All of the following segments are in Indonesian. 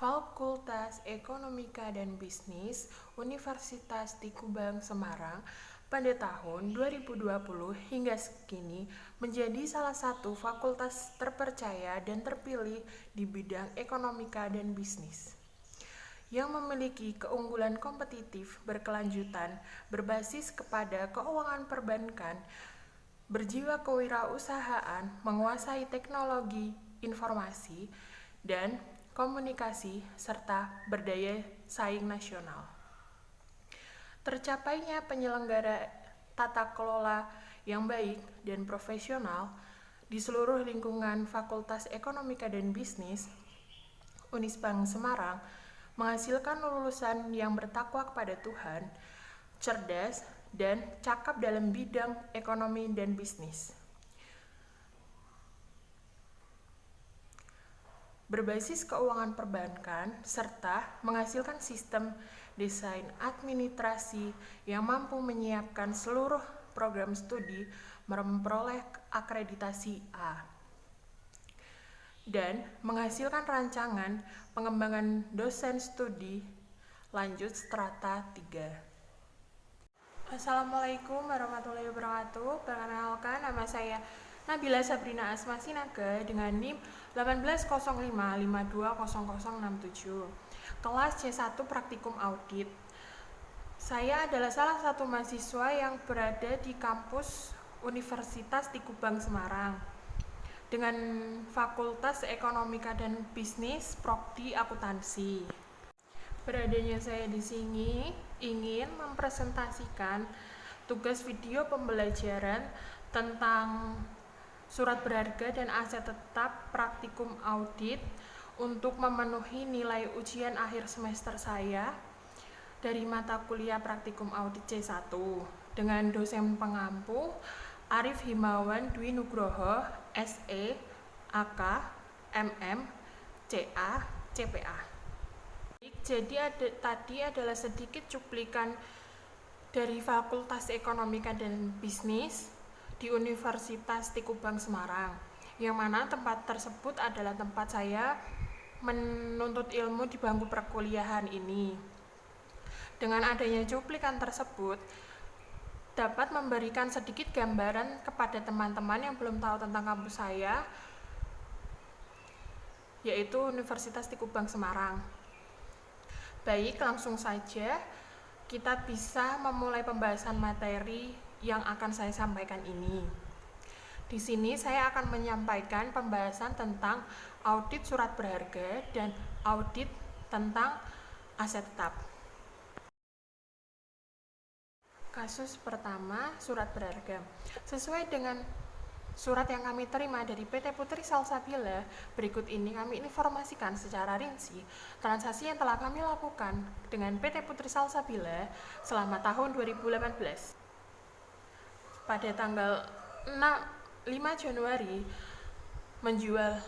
Fakultas Ekonomika dan Bisnis Universitas Tikubang Semarang pada tahun 2020 hingga kini menjadi salah satu fakultas terpercaya dan terpilih di bidang ekonomika dan bisnis, yang memiliki keunggulan kompetitif berkelanjutan berbasis kepada keuangan perbankan, berjiwa kewirausahaan, menguasai teknologi informasi dan komunikasi, serta berdaya saing nasional. Tercapainya penyelenggara tata kelola yang baik dan profesional di seluruh lingkungan Fakultas Ekonomika dan Bisnis Unisbang Semarang menghasilkan lulusan yang bertakwa kepada Tuhan, cerdas, dan cakap dalam bidang ekonomi dan bisnis. Berbasis keuangan perbankan, serta menghasilkan sistem desain administrasi yang mampu menyiapkan seluruh program studi memperoleh akreditasi A, dan menghasilkan rancangan pengembangan dosen studi lanjut strata 3. Assalamualaikum warahmatullahi wabarakatuh. Perkenalkan, nama saya Nabila Sabrina Asma Sinaga dengan NIM 1805520067, kelas C1 Praktikum Audit. Saya adalah salah satu mahasiswa yang berada di kampus Universitas Tikubang Semarang dengan Fakultas Ekonomika dan Bisnis Prodi Akuntansi. Beradanya saya di sini ingin mempresentasikan tugas video pembelajaran tentang surat berharga dan aset tetap praktikum audit untuk memenuhi nilai ujian akhir semester saya dari mata kuliah praktikum audit C1 dengan dosen pengampu Arif Himawan Dwi Nugroho, SE, AK, MM, CA, CPA. Jadi tadi adalah sedikit cuplikan dari Fakultas Ekonomika dan Bisnis di Universitas Tikubang Semarang, yang mana tempat tersebut adalah tempat saya menuntut ilmu di bangku perkuliahan ini. Dengan adanya cuplikan tersebut dapat memberikan sedikit gambaran kepada teman-teman yang belum tahu tentang kampus saya, yaitu Universitas Tikubang Semarang. Baik, langsung saja kita bisa memulai pembahasan materi yang akan saya sampaikan ini. Di sini saya akan menyampaikan pembahasan tentang audit surat berharga dan audit tentang aset tetap. Kasus pertama, surat berharga. Sesuai dengan surat yang kami terima dari PT Putri Salsabila, berikut ini kami informasikan secara rinci transaksi yang telah kami lakukan dengan PT Putri Salsabila selama tahun 2018. Pada tanggal 5 Januari menjual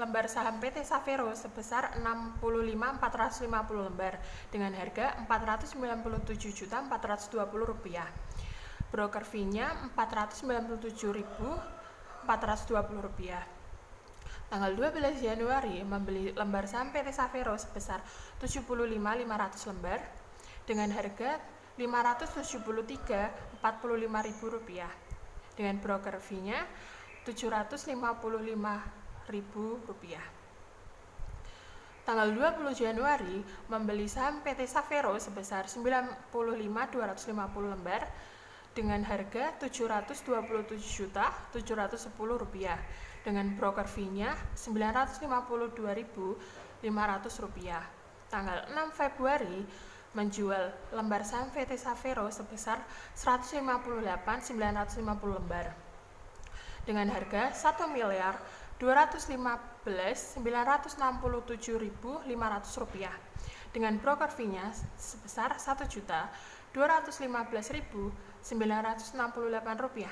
lembar saham PT Savero sebesar 65.450 lembar dengan harga Rp497.420. Broker fee-nya Rp497.420. Tanggal 12 Januari membeli lembar saham PT Savero sebesar 75.500 lembar dengan harga Rp573.45 dengan broker fee-nya Rp755.000. Tanggal 20 Januari membeli saham PT Savero sebesar 95.250 lembar dengan harga Rp727.710 dengan broker fee-nya Rp952.500. Tanggal 6 Februari menjual lembar saham PT Savero sebesar 158.950 lembar dengan harga Rp1.215.967.500 dengan broker fee-nya sebesar Rp1.215.968.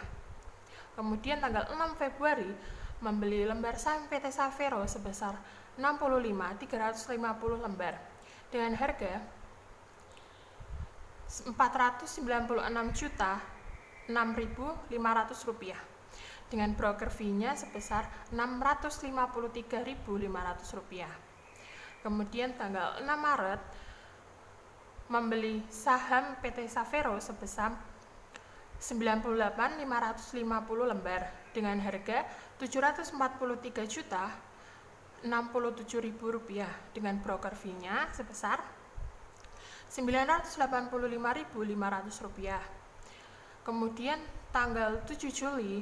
Kemudian tanggal 6 Februari membeli lembar saham PT Savero sebesar 65.350 lembar dengan harga Rp496.006.500 dengan broker fee-nya sebesar Rp653.500. Kemudian tanggal 6 Maret membeli saham PT Savero sebesar 98.550 lembar dengan harga Rp743.067.000 dengan broker fee-nya sebesar Rp985.500. Kemudian tanggal 7 Juli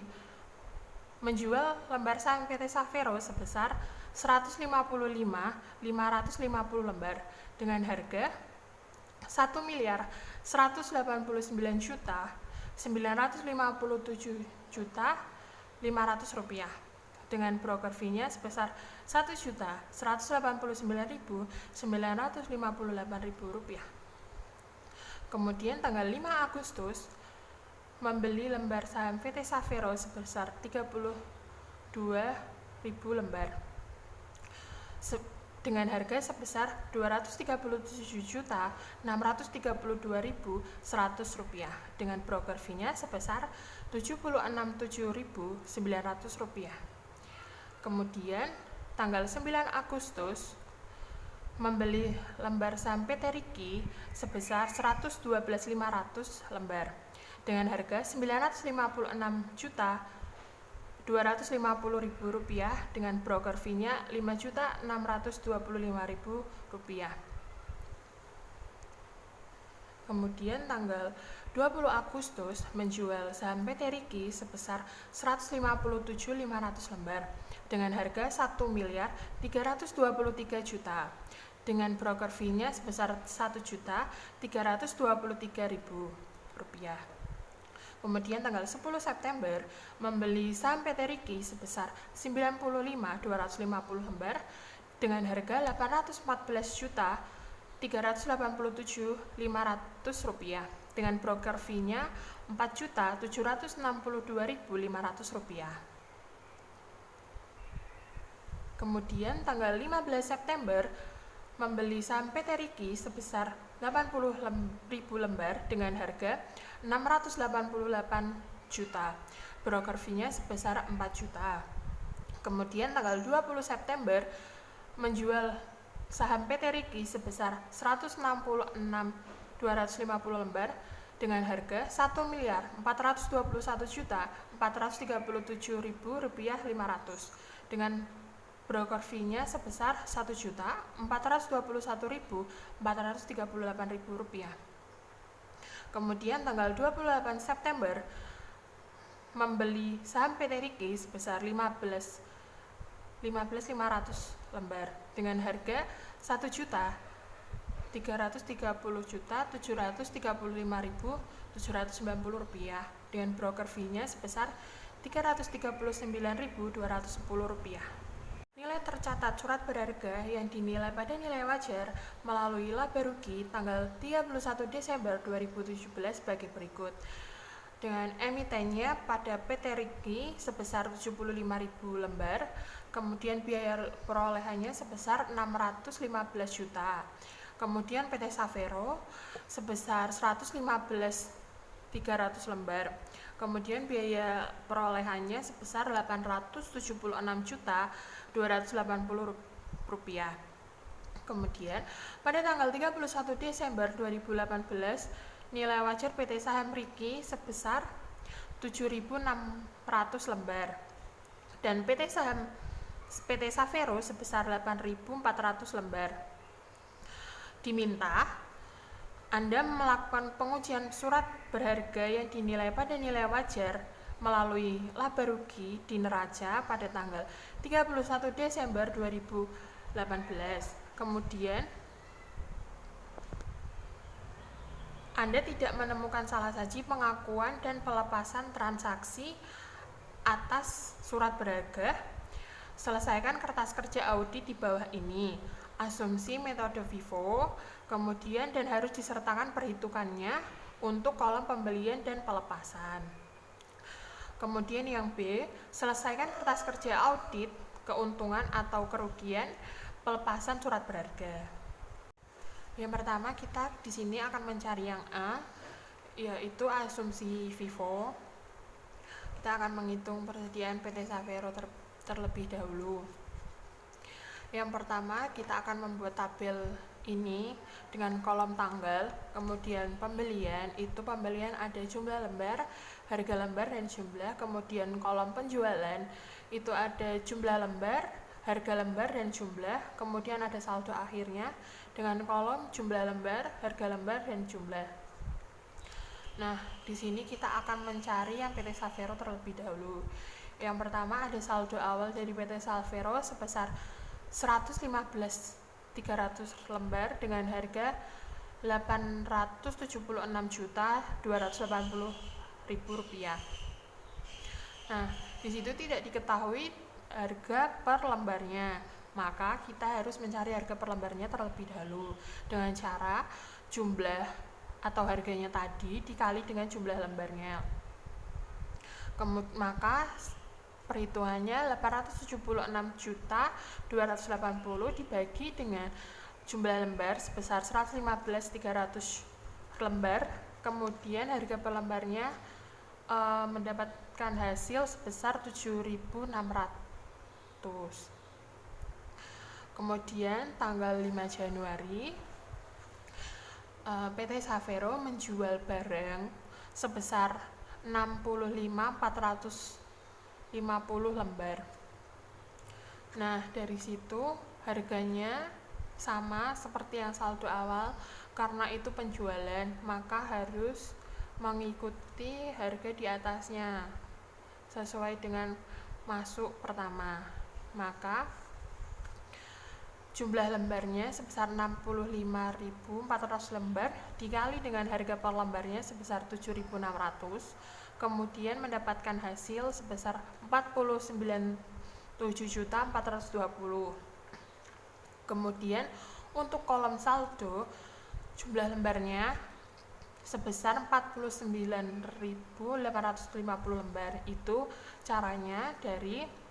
menjual lembar saham PT Savero sebesar 155.550 lembar dengan harga Rp1.199.957.500 dengan broker fee-nya sebesar Rp1.189.958. Kemudian tanggal 5 Agustus membeli lembar saham PT Savero sebesar 32.000 lembar dengan harga sebesar Rp237.632.100 dengan broker fee-nya sebesar Rp76.900. Kemudian tanggal 9 Agustus membeli lembar saham PT Riki sebesar 112.500 lembar dengan harga Rp955.250.000 dengan broker fee-nya Rp5.625.000. Kemudian tanggal 20 Agustus menjual saham PT Riki sebesar 157.500 lembar dengan harga Rp1.323.000 dengan broker fee-nya sebesar Rp1.323.000. Kemudian tanggal 10 September membeli saham PT Riki sebesar 95.250 lembar dengan harga Rp814.387.500 dengan broker fee-nya Rp4.762.500. Kemudian tanggal 15 September membeli saham PT Riki sebesar 80.000 lembar dengan harga Rp688 juta. Broker fee-nya sebesar Rp4 juta. Kemudian tanggal 20 September menjual saham PT Riki sebesar 166.250 lembar dengan harga Rp1.421.437.500 dengan broker fee-nya sebesar Rp1.421.438.000. Kemudian tanggal 28 September membeli saham PT Riki sebesar 15.500 lembar dengan harga Rp1.330.735.790 dengan broker fee-nya sebesar Rp339.210. Nilai tercatat surat berharga yang dinilai pada nilai wajar melalui laba rugi tanggal 31 Desember 2017 sebagai berikut. Dengan emitennya pada PT Riki sebesar 75.000 lembar, kemudian biaya perolehannya sebesar 615 juta. Kemudian PT Savero sebesar 115.300 lembar. Kemudian biaya perolehannya sebesar Rp876.280.000. Kemudian pada tanggal 31 Desember 2018 nilai wajar PT Saham Riki sebesar 7.600 lembar dan PT Savero sebesar 8.400 lembar. Diminta Anda melakukan pengujian surat berharga yang dinilai pada nilai wajar melalui laba rugi di neraca pada tanggal 31 Desember 2018. Kemudian Anda tidak menemukan salah saji pengakuan dan pelepasan transaksi atas surat berharga. Selesaikan kertas kerja audit di bawah ini. Asumsi metode FIFO, kemudian dan harus disertakan perhitungannya untuk kolom pembelian dan pelepasan. Kemudian yang B, selesaikan kertas kerja audit, keuntungan atau kerugian pelepasan surat berharga. Yang pertama kita di sini akan mencari yang A, yaitu asumsi FIFO. Kita akan menghitung persediaan PT Savero terlebih dahulu. Yang pertama, kita akan membuat tabel ini dengan kolom tanggal, kemudian pembelian, itu pembelian ada jumlah lembar, harga lembar, dan jumlah. Kemudian kolom penjualan, itu ada jumlah lembar, harga lembar, dan jumlah. Kemudian ada saldo akhirnya dengan kolom jumlah lembar, harga lembar, dan jumlah. Nah, di sini kita akan mencari yang PT Salvero terlebih dahulu. Yang pertama ada saldo awal dari PT Salvero sebesar 115.300 lembar dengan harga Rp876.280.000. Nah, di situ tidak diketahui harga per lembarnya, maka kita harus mencari harga per lembarnya terlebih dahulu dengan cara jumlah atau harganya tadi dikali dengan jumlah lembarnya. Maka perhitungannya 876.280 dibagi dengan jumlah lembar sebesar 115.300 lembar, kemudian harga per lembarnya mendapatkan hasil sebesar 7.600. Kemudian tanggal 5 Januari PT Salvero menjual barang sebesar 65.450 lembar. Nah, dari situ harganya sama seperti yang saldo awal, karena itu penjualan, maka harus mengikuti harga di atasnya sesuai dengan masuk pertama. Maka jumlah lembarnya sebesar 65.400 lembar dikali dengan harga per lembarnya sebesar 7.600, kemudian mendapatkan hasil sebesar 49.7.420. Kemudian untuk kolom saldo, jumlah lembarnya sebesar 49.850 lembar. Itu caranya dari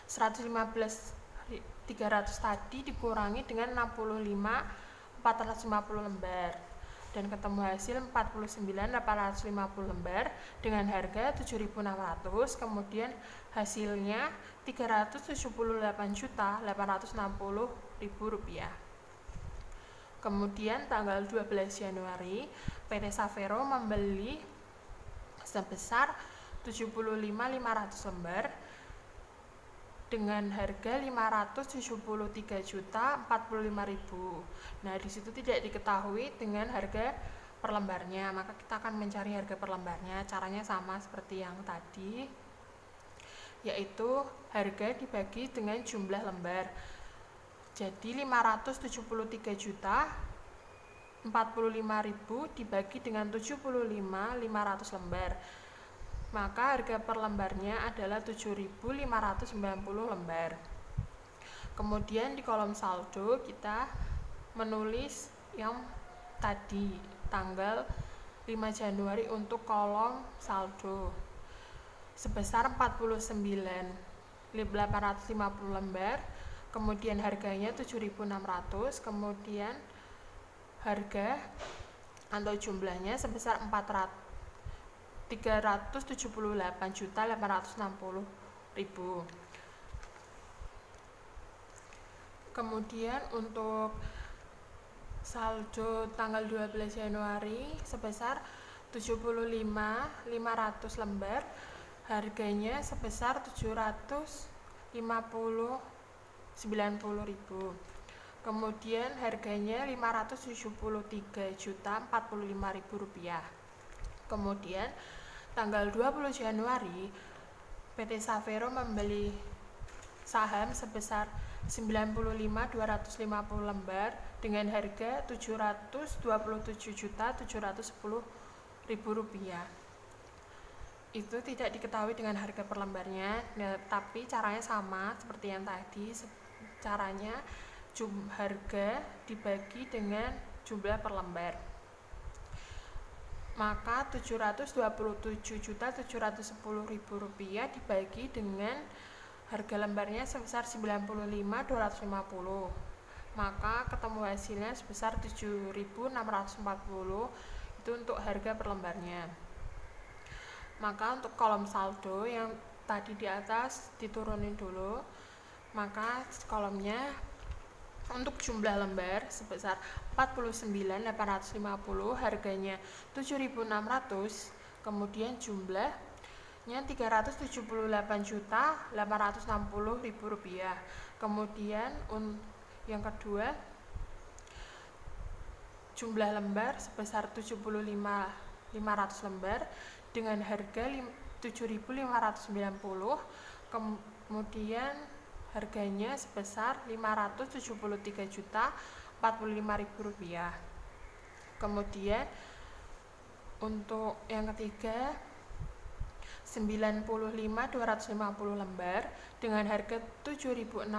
115.300 tadi dikurangi dengan 65.450 lembar dan ketemu hasil 49.850 lembar dengan harga 7.600, kemudian hasilnya Rp378.860.000. Kemudian tanggal 12 Januari PT Salvero membeli sebesar 75.500 lembar dengan harga Rp573.045.000. Nah, di situ tidak diketahui dengan harga per lembarnya, maka kita akan mencari harga per lembarnya. Caranya sama seperti yang tadi, yaitu harga dibagi dengan jumlah lembar. Jadi 573.045.000 dibagi dengan 75.500 lembar. Maka harga per lembarnya adalah 7.590 lembar. Kemudian di kolom saldo kita menulis yang tadi tanggal 5 Januari untuk kolom saldo sebesar 49.850 lembar, kemudian harganya 7.600, kemudian harga atau jumlahnya sebesar 378.860.000. Kemudian untuk saldo tanggal 12 Januari sebesar 75.500 lembar, harganya sebesar 790.090.000. Kemudian harganya Rp573.045.000. Kemudian tanggal 20 Januari PT Salvero membeli saham sebesar 95.250 lembar dengan harga Rp727.710.000. Itu tidak diketahui dengan harga per lembarnya, tapi caranya sama seperti yang tadi. Caranya harga dibagi dengan jumlah per lembar. Maka Rp727.710.000 dibagi dengan harga lembarnya sebesar 95.250. Maka ketemu hasilnya sebesar 7.640. Itu untuk harga per lembarnya. Maka untuk kolom saldo yang tadi di atas diturunin dulu. Maka kolomnya untuk jumlah lembar sebesar 49.850, harganya 7.600, kemudian jumlahnya 378.860.000 rupiah. Kemudian yang kedua, jumlah lembar sebesar 75.500 lembar dengan harga 7.590, kemudian harganya sebesar 573.045.000 rupiah. Kemudian untuk yang ketiga, 95.250 lembar dengan harga 7.640,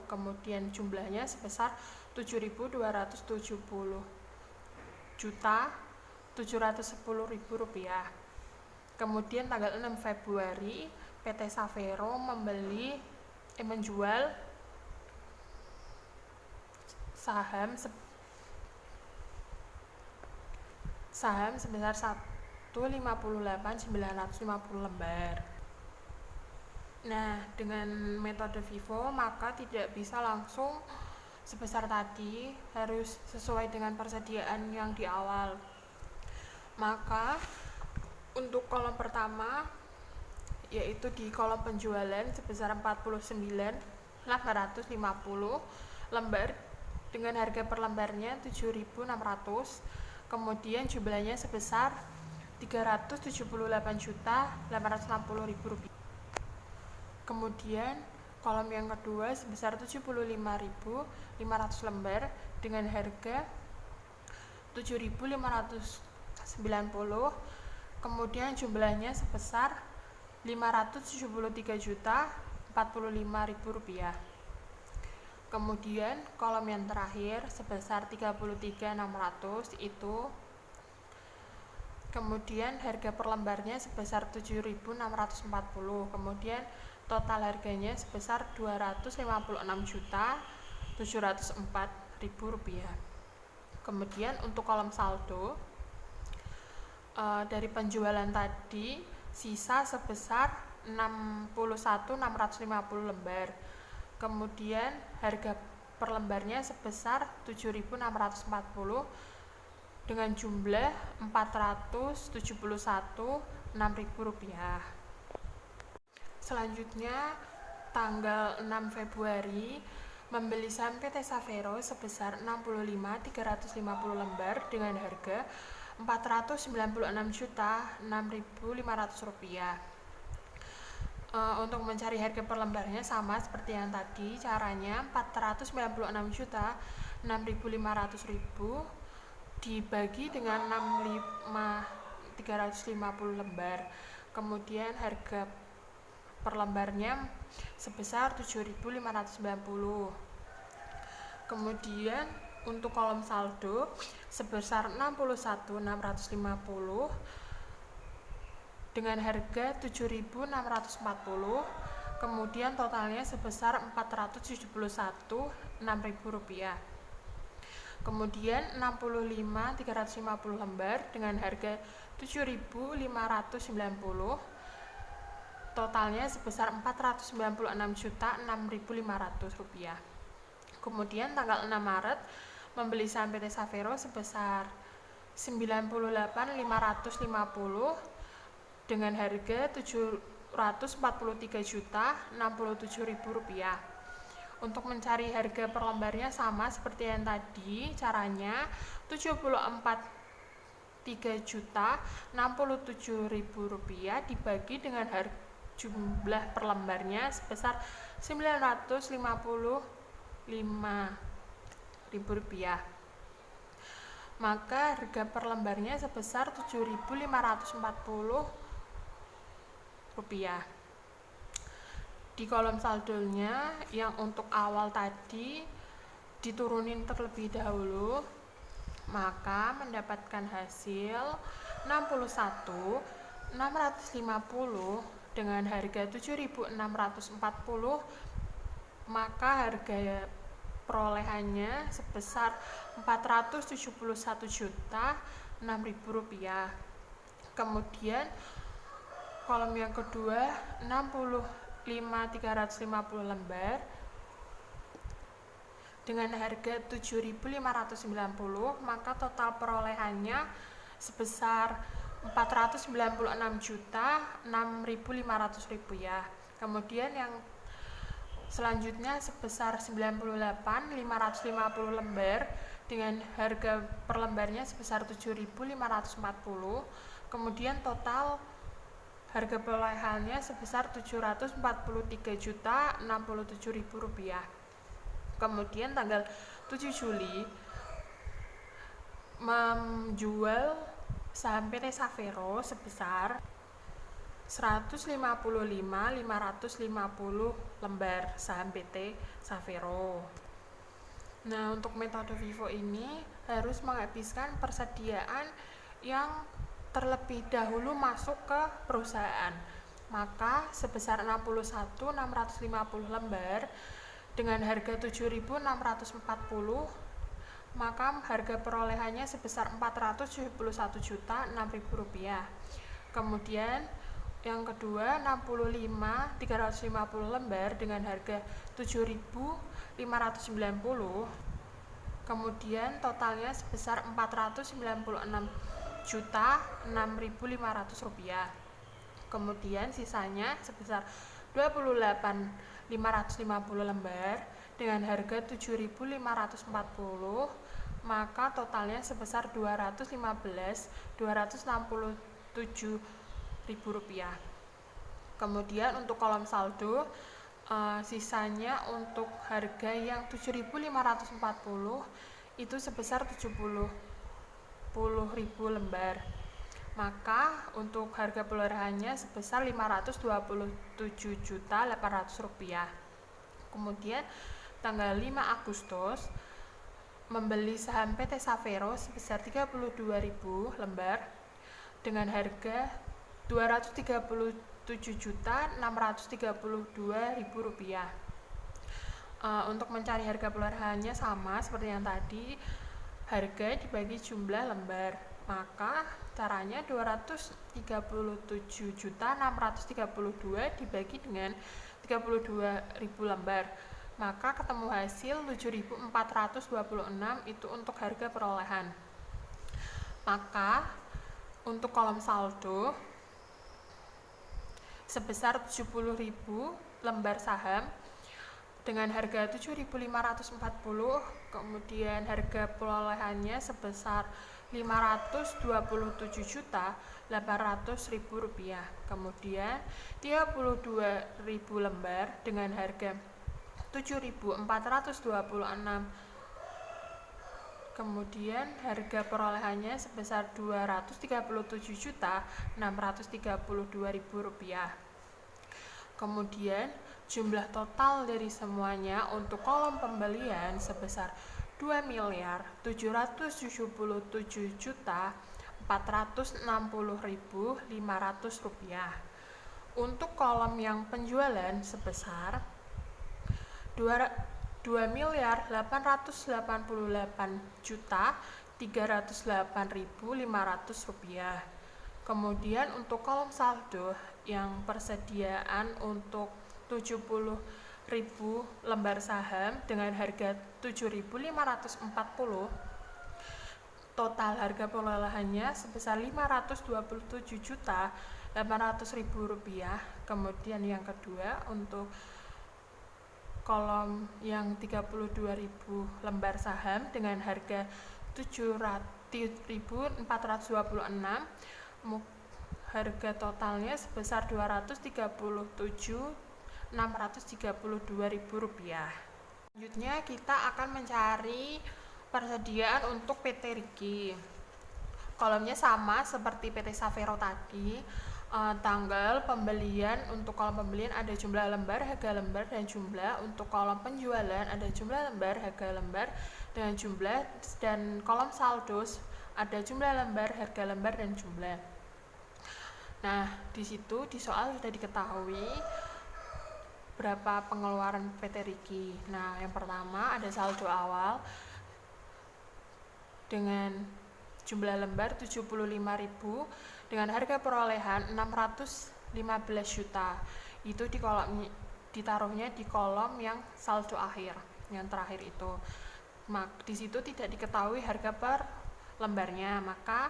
kemudian jumlahnya sebesar 7.270.710.000 rupiah. Kemudian tanggal 6 Februari PT Savero menjual saham sebesar 158.950 lembar. Nah, dengan metode FIFO maka tidak bisa langsung sebesar tadi, harus sesuai dengan persediaan yang di awal. Maka untuk kolom pertama, yaitu di kolom penjualan sebesar 49.850 lembar dengan harga per lembarnya 7.600, kemudian jumlahnya sebesar 378.860.000 rupiah. Kemudian kolom yang kedua sebesar 75.500 lembar dengan harga 7.590, kemudian jumlahnya sebesar 573.045.000 rupiah. Kemudian kolom yang terakhir sebesar 33.600 itu, kemudian harga per lembarnya sebesar 7.640, kemudian total harganya sebesar 256.704.000 rupiah. Kemudian untuk kolom saldo, dari penjualan tadi sisa sebesar 61.650 lembar, kemudian harga per lembarnya sebesar 7.640 dengan jumlah 471.006.000 rupiah. Selanjutnya tanggal 6 Februari membeli saham PT Savero sebesar 65.350 lembar dengan harga 496.006.500 rupiah. Untuk mencari harga per lembarnya sama seperti yang tadi, caranya 496.006.500 dibagi dengan 350 lembar, kemudian harga per lembarnya sebesar 7.590. Kemudian untuk kolom saldo sebesar 61.650 dengan harga 7.640, kemudian totalnya sebesar 471.006.000 rupiah. Kemudian 65.350 lembar dengan harga 7.590, totalnya sebesar 496.006.500 rupiah. Kemudian tanggal 6 Maret membeli saham PT Savero sebesar 98.550 dengan harga 743.067.000 rupiah. Untuk mencari harga per lembarnya sama seperti yang tadi, caranya 74.3.067.000 rupiah dibagi dengan jumlah per lembarnya sebesar 955.000 rupiah. Maka harga per lembarnya sebesar 7.540 rupiah. Di kolom saldonya yang untuk awal tadi diturunin terlebih dahulu, maka mendapatkan hasil 61.650 dengan harga 7.640, maka harga perolehannya sebesar 471.006.000 rupiah. Kemudian kolom yang kedua 65.350 350 lembar dengan harga 7.590, maka total perolehannya sebesar 496.6.500 rupiah. Kemudian yang selanjutnya sebesar 98.550 lembar dengan harga per lembarnya sebesar 7.540. Kemudian total harga perolehannya sebesar 743.067.000 rupiah. Kemudian tanggal 7 Juli menjual saham PT Savero sebesar 155.550 lembar saham PT Savero. Nah, untuk metode FIFO ini harus menghabiskan persediaan yang terlebih dahulu masuk ke perusahaan. Maka sebesar 61.650 lembar dengan harga 7.640, maka harga perolehannya sebesar 471.006.000 rupiah. Kemudian yang kedua 65.350 lembar dengan harga 7.590, kemudian totalnya sebesar 496.006.500 rupiah. Kemudian sisanya sebesar 28.550 lembar dengan harga 7.540, maka totalnya sebesar 215.267.000 rupiah. Kemudian untuk kolom saldo, sisanya untuk harga yang 7.540 itu sebesar 70.000 lembar, maka untuk harga perolehannya sebesar 527.800 rupiah. Kemudian tanggal 5 Agustus membeli saham PT Savero sebesar 32.000 lembar dengan harga 237.632.000 rupiah. Untuk mencari harga perolehannya sama seperti yang tadi, harga dibagi jumlah lembar, maka caranya 237.632 dibagi dengan 32.000 lembar, maka ketemu hasil 7.426. Itu untuk harga perolehan. Maka untuk kolom saldo sebesar 70.000 lembar saham dengan harga 7.540, kemudian harga perolehannya sebesar 527.800.000 rupiah. Kemudian 32.000 lembar dengan harga 7.426, kemudian harga perolehannya sebesar 237.632.000 rupiah. Kemudian jumlah total dari semuanya untuk kolom pembelian sebesar 2.077.460.500 rupiah. Untuk kolom yang penjualan sebesar 2.888.308.500 rupiah. Kemudian untuk kolom saldo yang persediaan untuk 70.000 lembar saham dengan harga 7.540, total harga perolehannya sebesar 527.800.000 rupiah. Kemudian yang kedua untuk kolom yang 32.000 lembar saham dengan harga 7.426, harga totalnya sebesar 237.632.000 rupiah. Selanjutnya kita akan mencari persediaan untuk PT Riki. Kolomnya sama seperti PT Savero tadi. Tanggal pembelian, untuk kolom pembelian ada jumlah lembar, harga lembar, dan jumlah. Untuk kolom penjualan ada jumlah lembar, harga lembar, dengan jumlah. Dan kolom saldo ada jumlah lembar, harga lembar, dan jumlah. Nah, di situ di soal sudah diketahui berapa pengeluaran PT Riki. Nah, yang pertama ada saldo awal dengan jumlah lembar 75.000 dengan harga perolehan 615 juta. itu ditaruhnya di kolom yang saldo akhir, yang terakhir itu. Di situ tidak diketahui harga per lembarnya, maka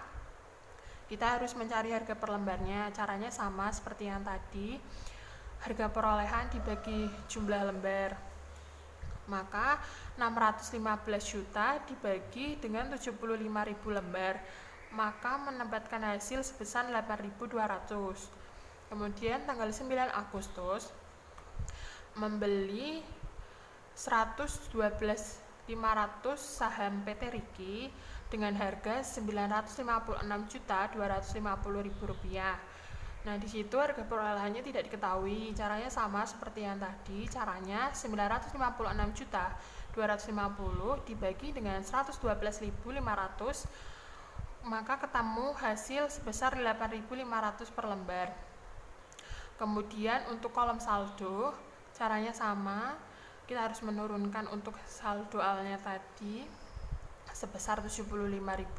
kita harus mencari harga per lembarnya. Caranya sama seperti yang tadi, harga perolehan dibagi jumlah lembar. Maka 615 juta dibagi dengan 75.000 lembar, maka menempatkan hasil sebesar 8.200. Kemudian tanggal 9 Agustus membeli 112.500 saham PT Riki dengan harga Rp956.250.000. Nah, di situ harga perolehannya tidak diketahui. Caranya sama seperti yang tadi. Caranya 956.250 dibagi dengan 112.500, maka ketemu hasil sebesar 8.500 per lembar. Kemudian untuk kolom saldo, caranya sama. Kita harus menurunkan untuk saldo awalnya tadi sebesar 75.000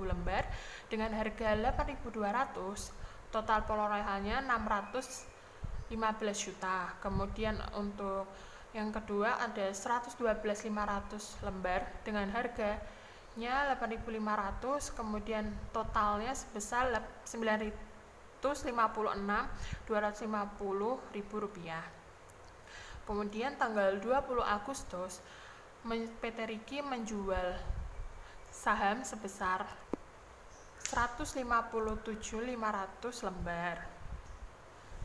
lembar dengan harga 8.200. Total perolehannya 615 juta. Kemudian untuk yang kedua ada 112.500 lembar dengan harganya 8.500, kemudian totalnya sebesar 956.250.000 rupiah. Kemudian tanggal 20 Agustus PT Riki menjual saham sebesar 157.500 lembar.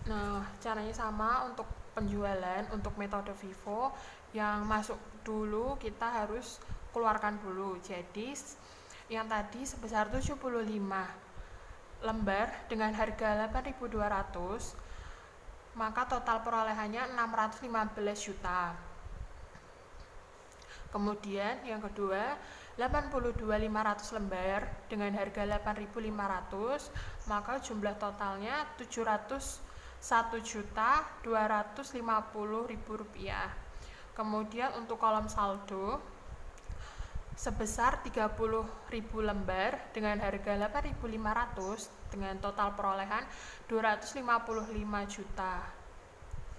Nah, caranya sama untuk penjualan. Untuk metode FIFO yang masuk dulu kita harus keluarkan dulu. Jadi yang tadi sebesar 75 lembar dengan harga 8.200, maka total perolehannya 615 juta. Kemudian yang kedua 82.500 lembar dengan harga 8.500, maka jumlah totalnya 701.250.000 rupiah. Kemudian untuk kolom saldo sebesar 30.000 lembar dengan harga 8.500 dengan total perolehan 255 juta.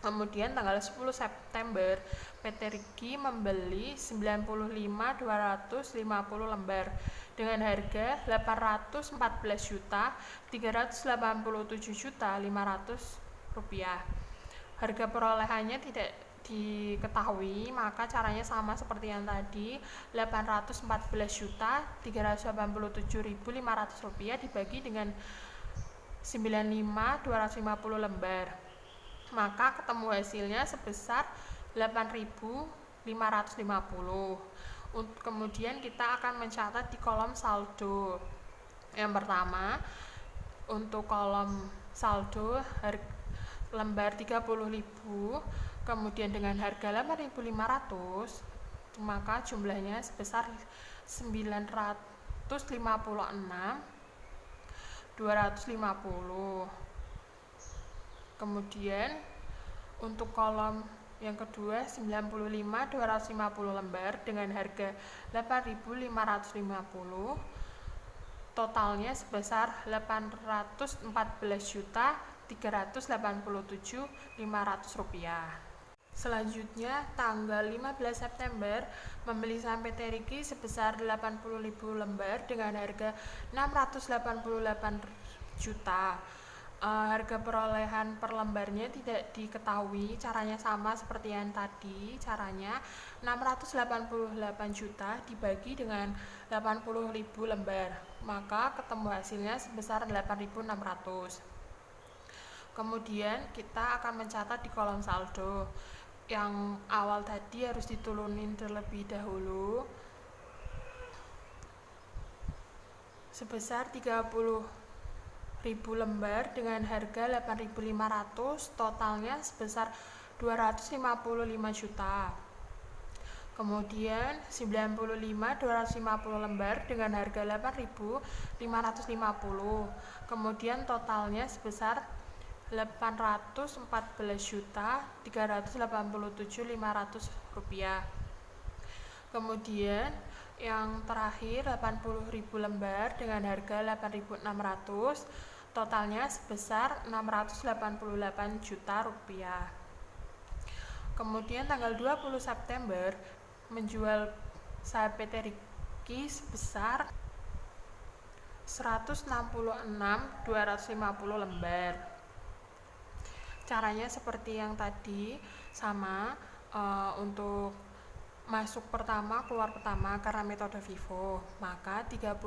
Kemudian tanggal 10 September PT Riki membeli 95.250 lembar dengan harga 814.387.500 rupiah. Harga perolehannya tidak diketahui, maka caranya sama seperti yang tadi, 814.387.500 rupiah dibagi dengan 95.250 lembar, maka ketemu hasilnya sebesar 8.550. Kemudian kita akan mencatat di kolom saldo. Yang pertama, untuk kolom saldo lembar 30.000, kemudian dengan harga 8.500, maka jumlahnya sebesar 956.250. Kemudian untuk kolom yang kedua 95.250 lembar dengan harga 8.550, totalnya sebesar 814.387.500 rupiah. Selanjutnya tanggal 15 September membeli saham PT Riki sebesar 80.000 lembar dengan harga 688 juta. Harga perolehan per lembarnya tidak diketahui. Caranya sama seperti yang tadi. Caranya 688 juta dibagi dengan 80.000 lembar, maka ketemu hasilnya sebesar 8.600. Kemudian kita akan mencatat di kolom saldo. Yang awal tadi harus diturunin terlebih dahulu sebesar 30.000 lembar dengan harga 8.500, totalnya sebesar 255 juta. Kemudian 95.250 lembar dengan harga 8.550, kemudian totalnya sebesar 814.387.500 rupiah. Kemudian yang terakhir 80.000 lembar dengan harga 8.600, totalnya sebesar 688 juta rupiah. Kemudian tanggal 20 September menjual saham PT Riki sebesar 166.250 lembar. Caranya seperti yang tadi, sama untuk masuk pertama, keluar pertama karena metode FIFO, maka 30.000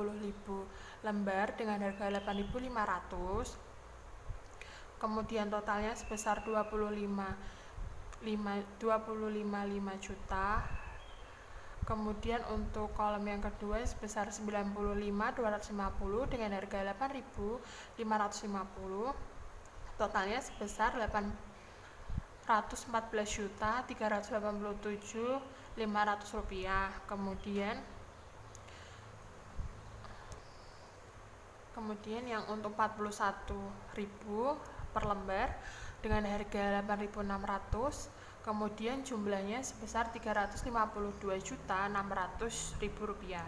lembar dengan harga 8.500. Kemudian totalnya sebesar 25,5 juta. Kemudian untuk kolom yang kedua sebesar 95.250 dengan harga 8.550. Totalnya sebesar 814.387.500 rupiah. Kemudian yang untuk 41.000 per lembar dengan harga 8.600, kemudian jumlahnya sebesar 352.600.000 rupiah.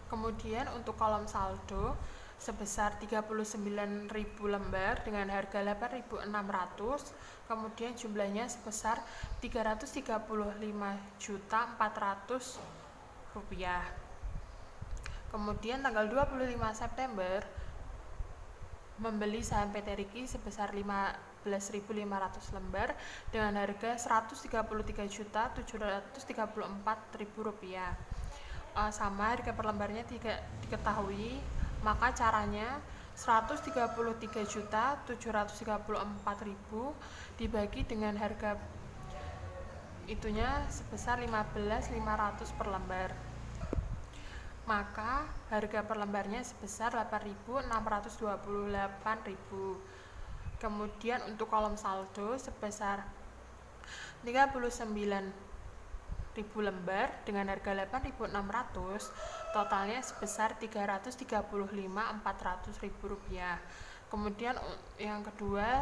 Kemudian untuk kolom saldo sebesar 39.000 lembar dengan harga 8.600, kemudian jumlahnya sebesar 335.400 rupiah. Kemudian tanggal 25 September membeli saham PT Riki sebesar 15.500 lembar dengan harga 133.734.000 rupiah. Sama harga per lembarnya tidak diketahui, maka caranya 133.734.000 dibagi dengan harga itunya sebesar 15.500 per lembar, maka harga per lembarnya sebesar 8.628.000. Kemudian untuk kolom saldo sebesar 39.000 lembar dengan harga 8.600, totalnya sebesar 335.400.000 rupiah. Kemudian yang kedua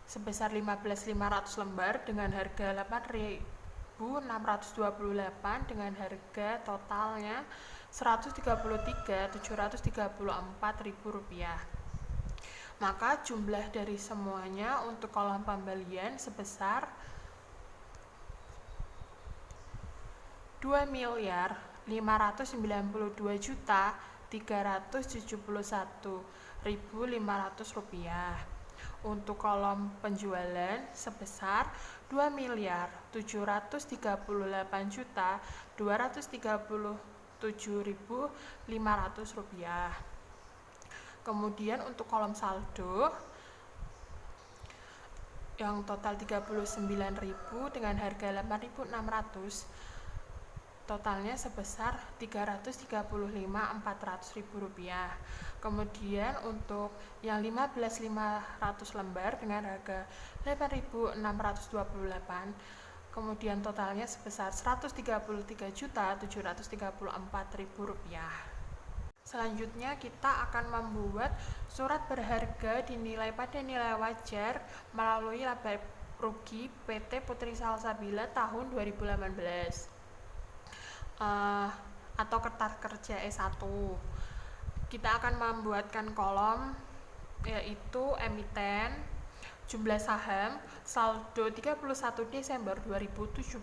sebesar 15.500 lembar dengan harga 8.628 dengan harga totalnya 133.734.000 rupiah. Maka jumlah dari semuanya untuk kolom pembelian sebesar 2.592.371.500 rupiah. Untuk kolom penjualan sebesar 2.738.237.500 rupiah. Kemudian untuk kolom saldo yang total 39.000 dengan harga 8.600, totalnya sebesar 335.400.000 rupiah. Kemudian untuk yang 15.500 lembar dengan harga 8.628, kemudian totalnya sebesar 133.734.000 rupiah. Selanjutnya kita akan membuat surat berharga dinilai pada nilai wajar melalui laba rugi PT Putri Salsabila tahun 2018 atau kertas kerja S1. Kita akan membuatkan kolom yaitu emiten, jumlah saham, saldo 31 Desember 2017,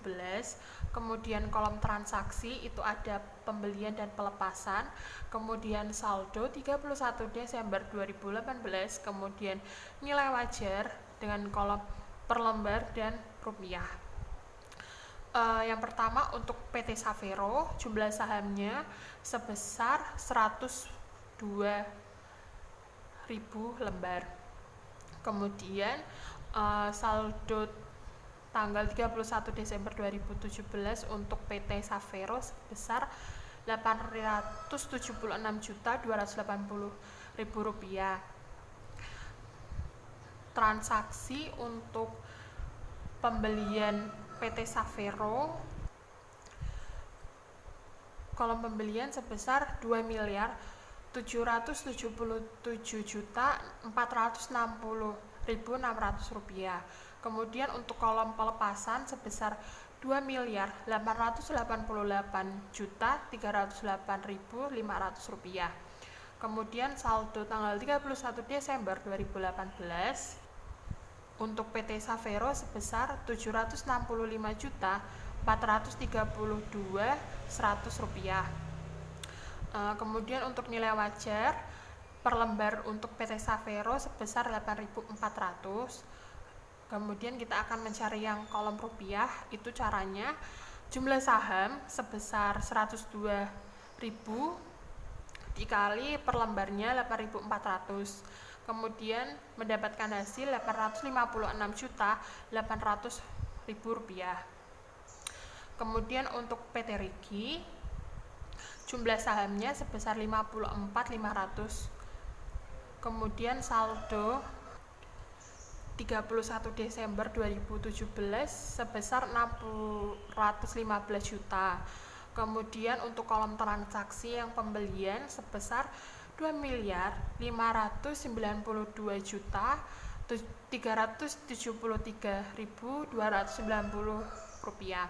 kemudian kolom transaksi itu ada pembelian dan pelepasan, kemudian saldo 31 Desember 2018, kemudian nilai wajar dengan kolom per lembar dan rupiah. Yang pertama untuk PT Savero, jumlah sahamnya sebesar 102.000 lembar. Kemudian saldo tanggal 31 Desember 2017 untuk PT Savero sebesar 876.280.000 rupiah. Transaksi untuk pembelian PT Savero, kolom pembelian sebesar 2.077.460.600 rupiah. Kemudian untuk kolom pelepasan sebesar 2.888.308.500 rupiah. Kemudian saldo tanggal 31 Desember 2018 untuk PT Savero sebesar Rp765.432.100. Kemudian untuk nilai wajar per lembar untuk PT Savero sebesar 8.400. Kemudian kita akan mencari yang kolom rupiah. Itu caranya jumlah saham sebesar 102.000 dikali per lembarnya 8.400. Kemudian mendapatkan hasil Rp856.800.000. Kemudian untuk PT Rigi jumlah sahamnya sebesar 54.500. Kemudian saldo 31 Desember 2017 sebesar 615 juta. Kemudian untuk kolom transaksi yang pembelian sebesar 2.592.373.290 rupiah.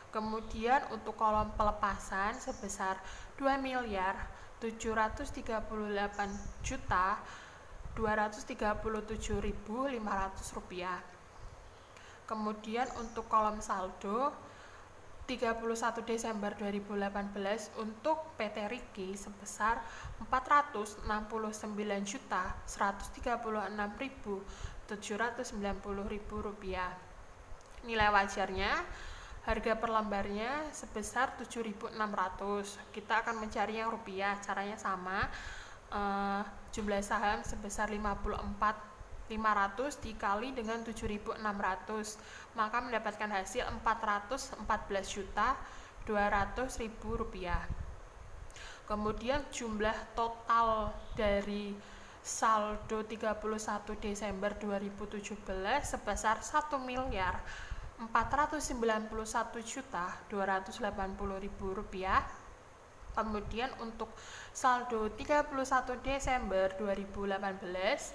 Kemudian untuk kolom pelepasan sebesar 2.738.237.500 rupiah. Kemudian untuk kolom saldo 31 Desember 2018 untuk PT Rigi sebesar 469.136.790 rupiah. Nilai wajarnya harga per lembarnya sebesar 7.600. Kita akan mencari yang rupiah, caranya sama. Jumlah saham sebesar 54.500 dikali dengan 7.600, maka mendapatkan hasil 414.200.000 rupiah. Kemudian jumlah total dari saldo 31 Desember 2017 sebesar 1.491.280.000 rupiah. Kemudian untuk saldo 31 Desember 2018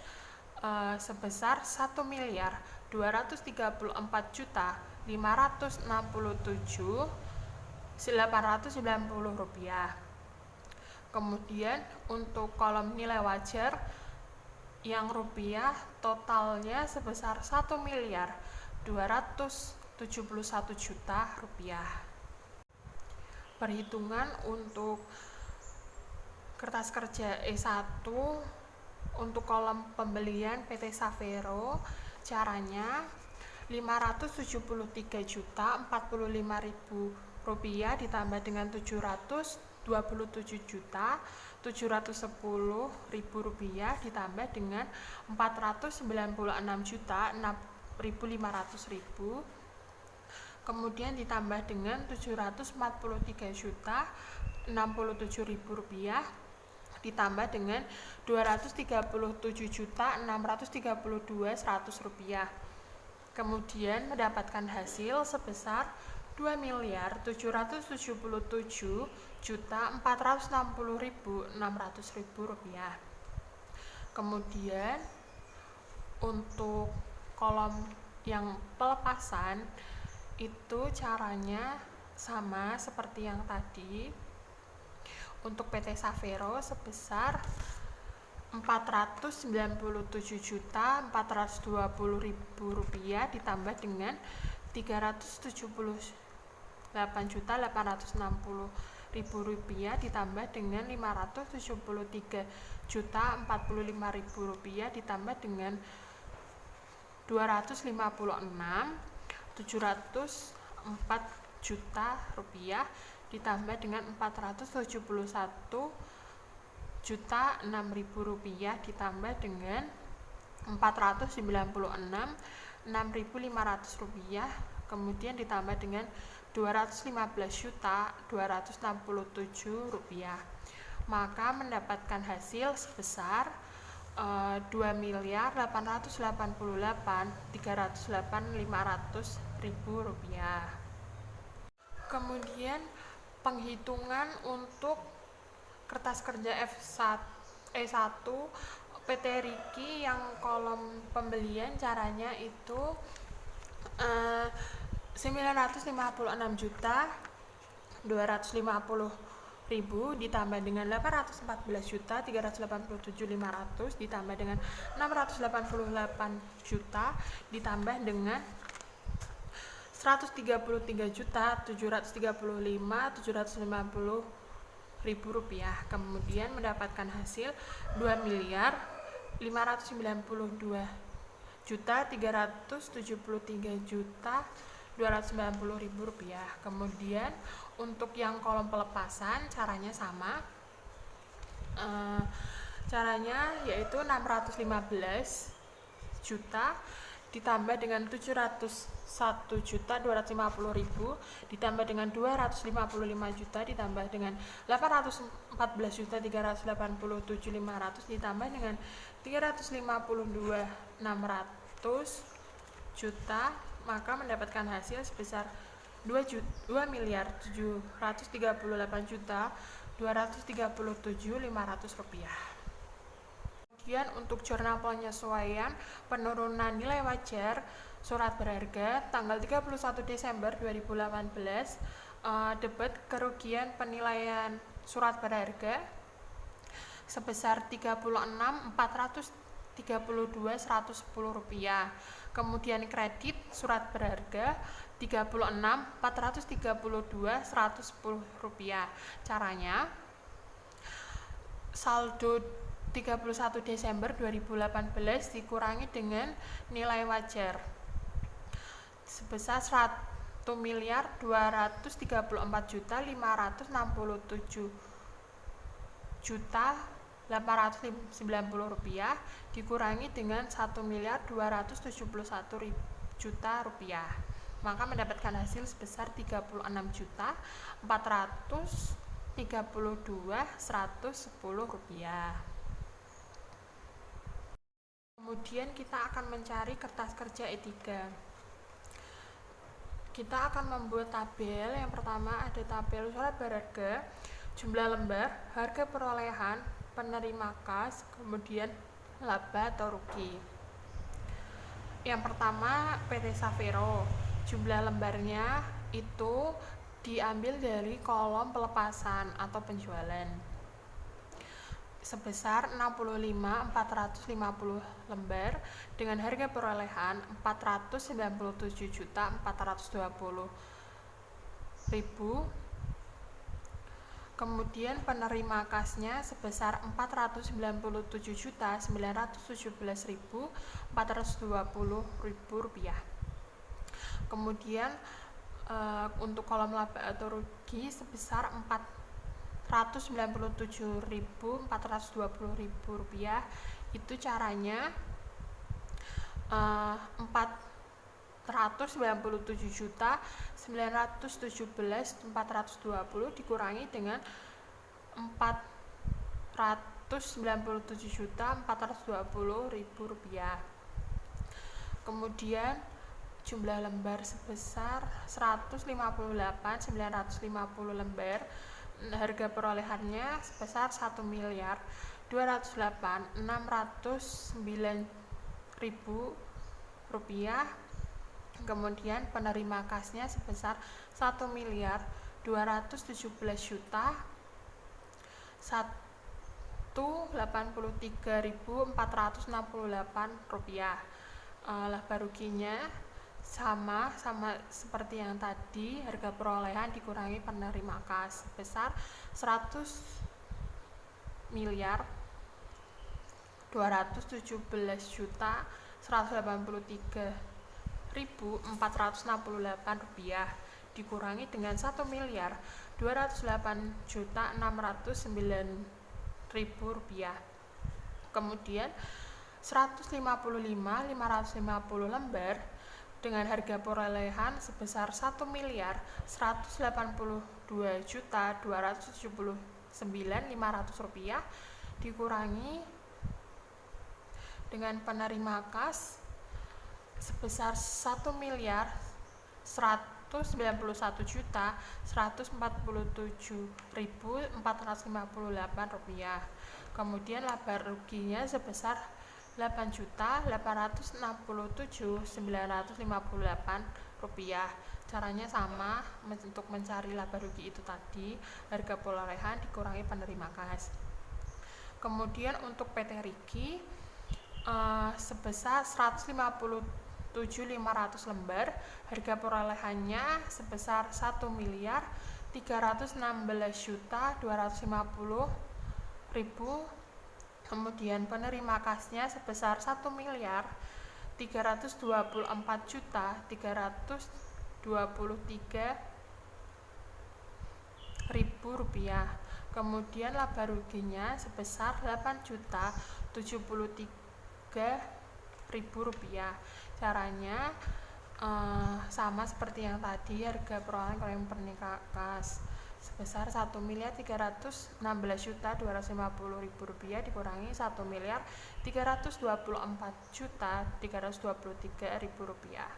sebesar 1.234.567.890 rupiah. Kemudian untuk kolom nilai wajar yang rupiah totalnya sebesar 1.271.000.000 rupiah. Perhitungan untuk kertas kerja E1 untuk kolom pembelian PT Savero, caranya 573.045.000 rupiah ditambah dengan 727.710.000 rupiah ditambah dengan 496.600.500. Kemudian ditambah dengan 743.067.000 rupiah ditambah dengan 237.632.100 rupiah. Kemudian mendapatkan hasil sebesar 2.077.460.600 rupiah. Kemudian untuk kolom yang pelepasan itu caranya sama seperti yang tadi. Untuk PT Savero sebesar 497.420.000 rupiah ditambah dengan 378.860.000 rupiah ditambah dengan 573.045.000 rupiah ditambah dengan 256.704 juta rupiah ditambah dengan 471.006.000 rupiah ditambah dengan 496.6.500 rupiah, kemudian ditambah dengan 215.267 rupiah, maka mendapatkan hasil sebesar 2.888.308.500 rupiah. Kemudian penghitungan untuk kertas kerja E1 PT Rigi yang kolom pembelian, caranya itu 956.250.000 ditambah dengan 814.387.500 ditambah dengan 688 juta ditambah dengan 133.735.750 rupiah. Kemudian mendapatkan hasil 2.599.373.290.000 rupiah. Kemudian untuk yang kolom pelepasan caranya sama, caranya yaitu 615 juta ditambah dengan 701.250.000 ditambah dengan 255 juta ditambah dengan 814.387.500 ditambah dengan 352.600 juta, maka mendapatkan hasil sebesar 2.338.237.500 rupiah. Kemudian untuk jurnal penyesuaian penurunan nilai wajar surat berharga tanggal 31 Desember 2018, debit kerugian penilaian surat berharga sebesar 36.432.110 rupiah. Kemudian kredit surat berharga 36.432.110 rupiah. Caranya, saldo 31 Desember 2018 dikurangi dengan nilai wajar sebesar 1.234.567.890 rupiah dikurangi dengan 1.271.000.000 rupiah, maka mendapatkan hasil sebesar 36.432.110 rupiah. Kemudian kita akan mencari kertas kerja E3. Kita akan membuat tabel. Yang pertama ada tabel surat berharga, jumlah lembar, harga perolehan, penerima kas, kemudian laba atau rugi. Yang pertama PT Savero, jumlah lembarnya itu diambil dari kolom pelepasan atau penjualan sebesar 65.450 lembar dengan harga perolehan 497.420.000. Kemudian penerima kasnya sebesar 497.917.420.000 rupiah. Kemudian untuk kolom laba atau rugi sebesar 497.420.000 rupiah. Itu caranya 497.917.420 dikurangi dengan 497.420.000 rupiah. Kemudian jumlah lembar sebesar 158.950 lembar, harga perolehannya sebesar 1.208.609.000 rupiah. Kemudian penerima kasnya sebesar 1.217.183.468 rupiah. Laba ruginya sama seperti yang tadi, harga perolehan dikurangi penerima kas sebesar 100.217.183.468 rupiah dikurangi dengan 1.208.609.000 rupiah. Kemudian 155.550 lembar dengan harga perolehan sebesar 1.182.279.500 rupiah dikurangi dengan penerima kas sebesar 1.191.147.458 rupiah. Kemudian laba ruginya sebesar 8.867.958 rupiah. Caranya sama, untuk mencari laba rugi itu tadi, harga perolehan dikurangi penerima kas. Kemudian untuk PT Rigi sebesar 157.500 lembar, harga perolehannya sebesar 1.316.250.000. Kemudian penerima kasnya sebesar 1.324.323.000 rupiah. Kemudian laba ruginya sebesar 8.073.000 rupiah. Caranya sama seperti yang tadi, harga perolehan kurangi penerima kas sebesar 1.316.250.000 rupiah dikurangi 1.324.323.000 rupiah.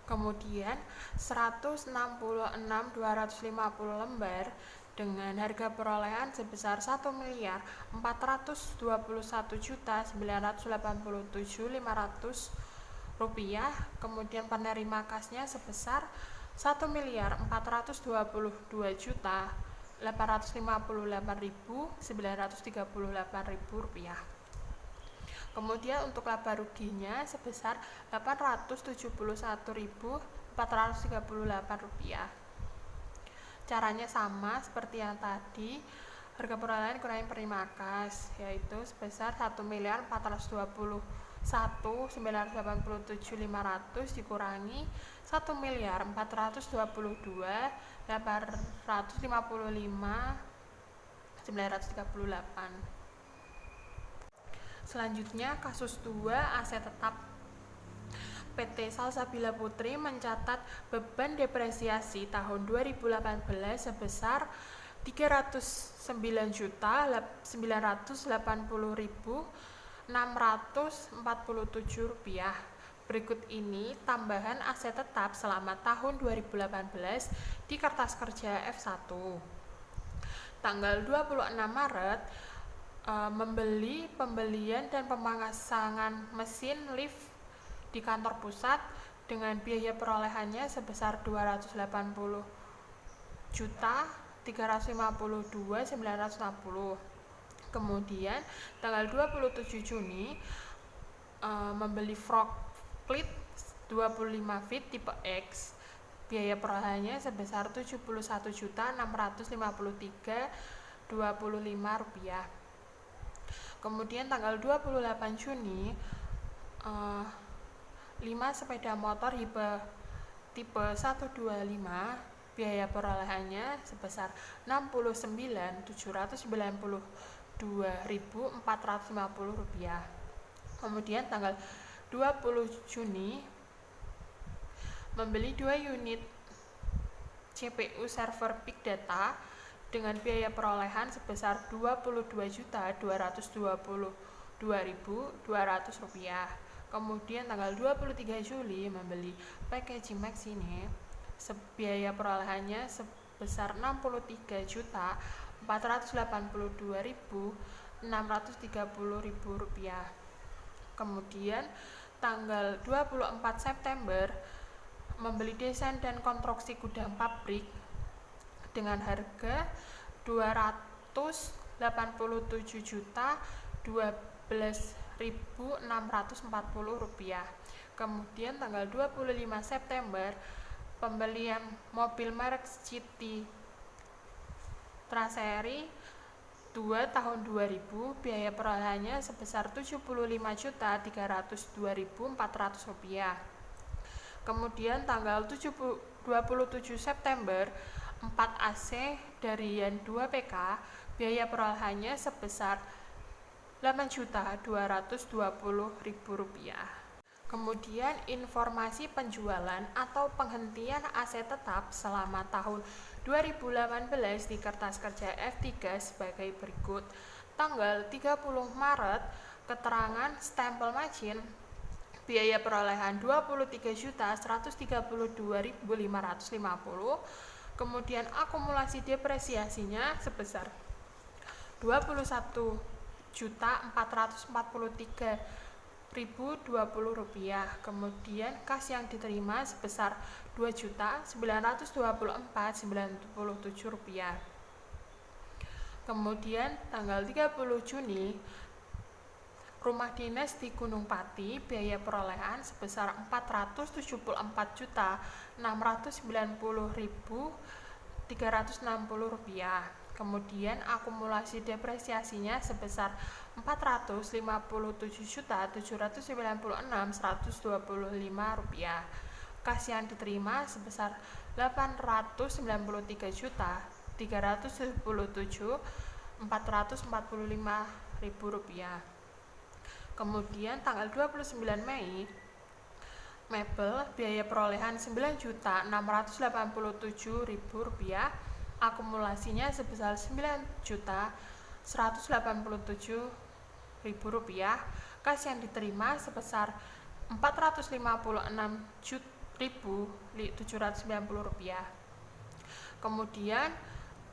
Kemudian 166.250 lembar dengan harga perolehan sebesar 1.421.987.500 rupiah. Kemudian penerima kasnya sebesar 1.422.858.938.000 rupiah. Kemudian untuk laba ruginya sebesar 871.438 rupiah. Caranya sama seperti yang tadi, harga perolehan kurangi penerima kas, yaitu sebesar 1.421.987.500 dikurangi 1.422.855.938. Selanjutnya kasus 2, aset tetap. PT Salsabila Putri mencatat beban depresiasi tahun 2018 sebesar 309.980.647 rupiah. Berikut ini tambahan aset tetap selama tahun 2018 di Kertas Kerja F1. Tanggal 26 Maret membeli, pembelian dan pemasangan mesin lift di kantor pusat dengan biaya perolehannya sebesar 280.352.960. Kemudian tanggal 27 Juni membeli forklift 25 feet tipe X, biaya perolehannya sebesar 71.653.25 rupiah. Kemudian tanggal 28 Juni 5 sepeda motor tipe 125, biaya perolehannya sebesar 69.792.450 rupiah. Kemudian tanggal 20 Juni membeli 2 unit CPU server Big Data dengan biaya perolehan sebesar 22.222.200 rupiah. Kemudian tanggal 23 Juli membeli packaging machine, biaya perolehannya sebesar 63.482.630 rupiah. Kemudian tanggal 24 September membeli desain dan konstruksi gudang pabrik dengan harga 287.012.640 rupiah. Kemudian tanggal 25 September pembelian mobil merek GT Traseri 2 tahun 2000, biaya perolehannya sebesar 75.302.400 rupiah. Kemudian tanggal 27 September 4 AC dari Yan 2 PK, biaya perolehannya sebesar 8.220.000 rupiah. Kemudian informasi penjualan atau penghentian aset tetap selama tahun 2018 di Kertas Kerja F3 sebagai berikut. Tanggal 30 Maret, keterangan stempel margin, biaya perolehan 23.132.550. Kemudian akumulasi depresiasinya sebesar 21.443.000 Rp2.020. Kemudian kas yang diterima sebesar Rp2.924.097. Kemudian tanggal 30 Juni rumah dinas di Gunung Pati biaya perolehan sebesar Rp474.690.360. Kemudian akumulasi depresiasinya sebesar Rp457.796.125. Kas yang diterima sebesar Rp893.377.445. Kemudian tanggal 29 Mei mebel biaya perolehan Rp9.687.000, akumulasinya sebesar Rp9.187.000. Kas yang diterima sebesar Rp456.790.000. Kemudian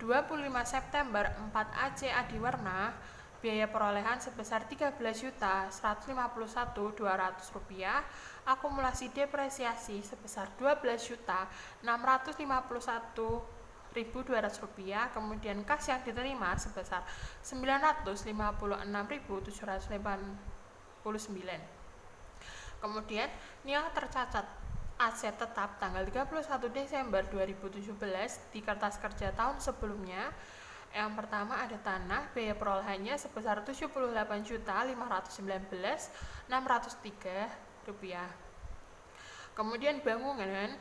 25 September 4AC Adiwarna biaya perolehan sebesar Rp13.151.200, akumulasi depresiasi sebesar Rp12.651.200. Kemudian kas yang diterima sebesar Rp956.789. Kemudian nilai tercatat aset tetap tanggal 31 Desember 2017 di kertas kerja tahun sebelumnya. Yang pertama ada tanah, biaya perolehannya sebesar Rp78.519.603. Kemudian bangunan,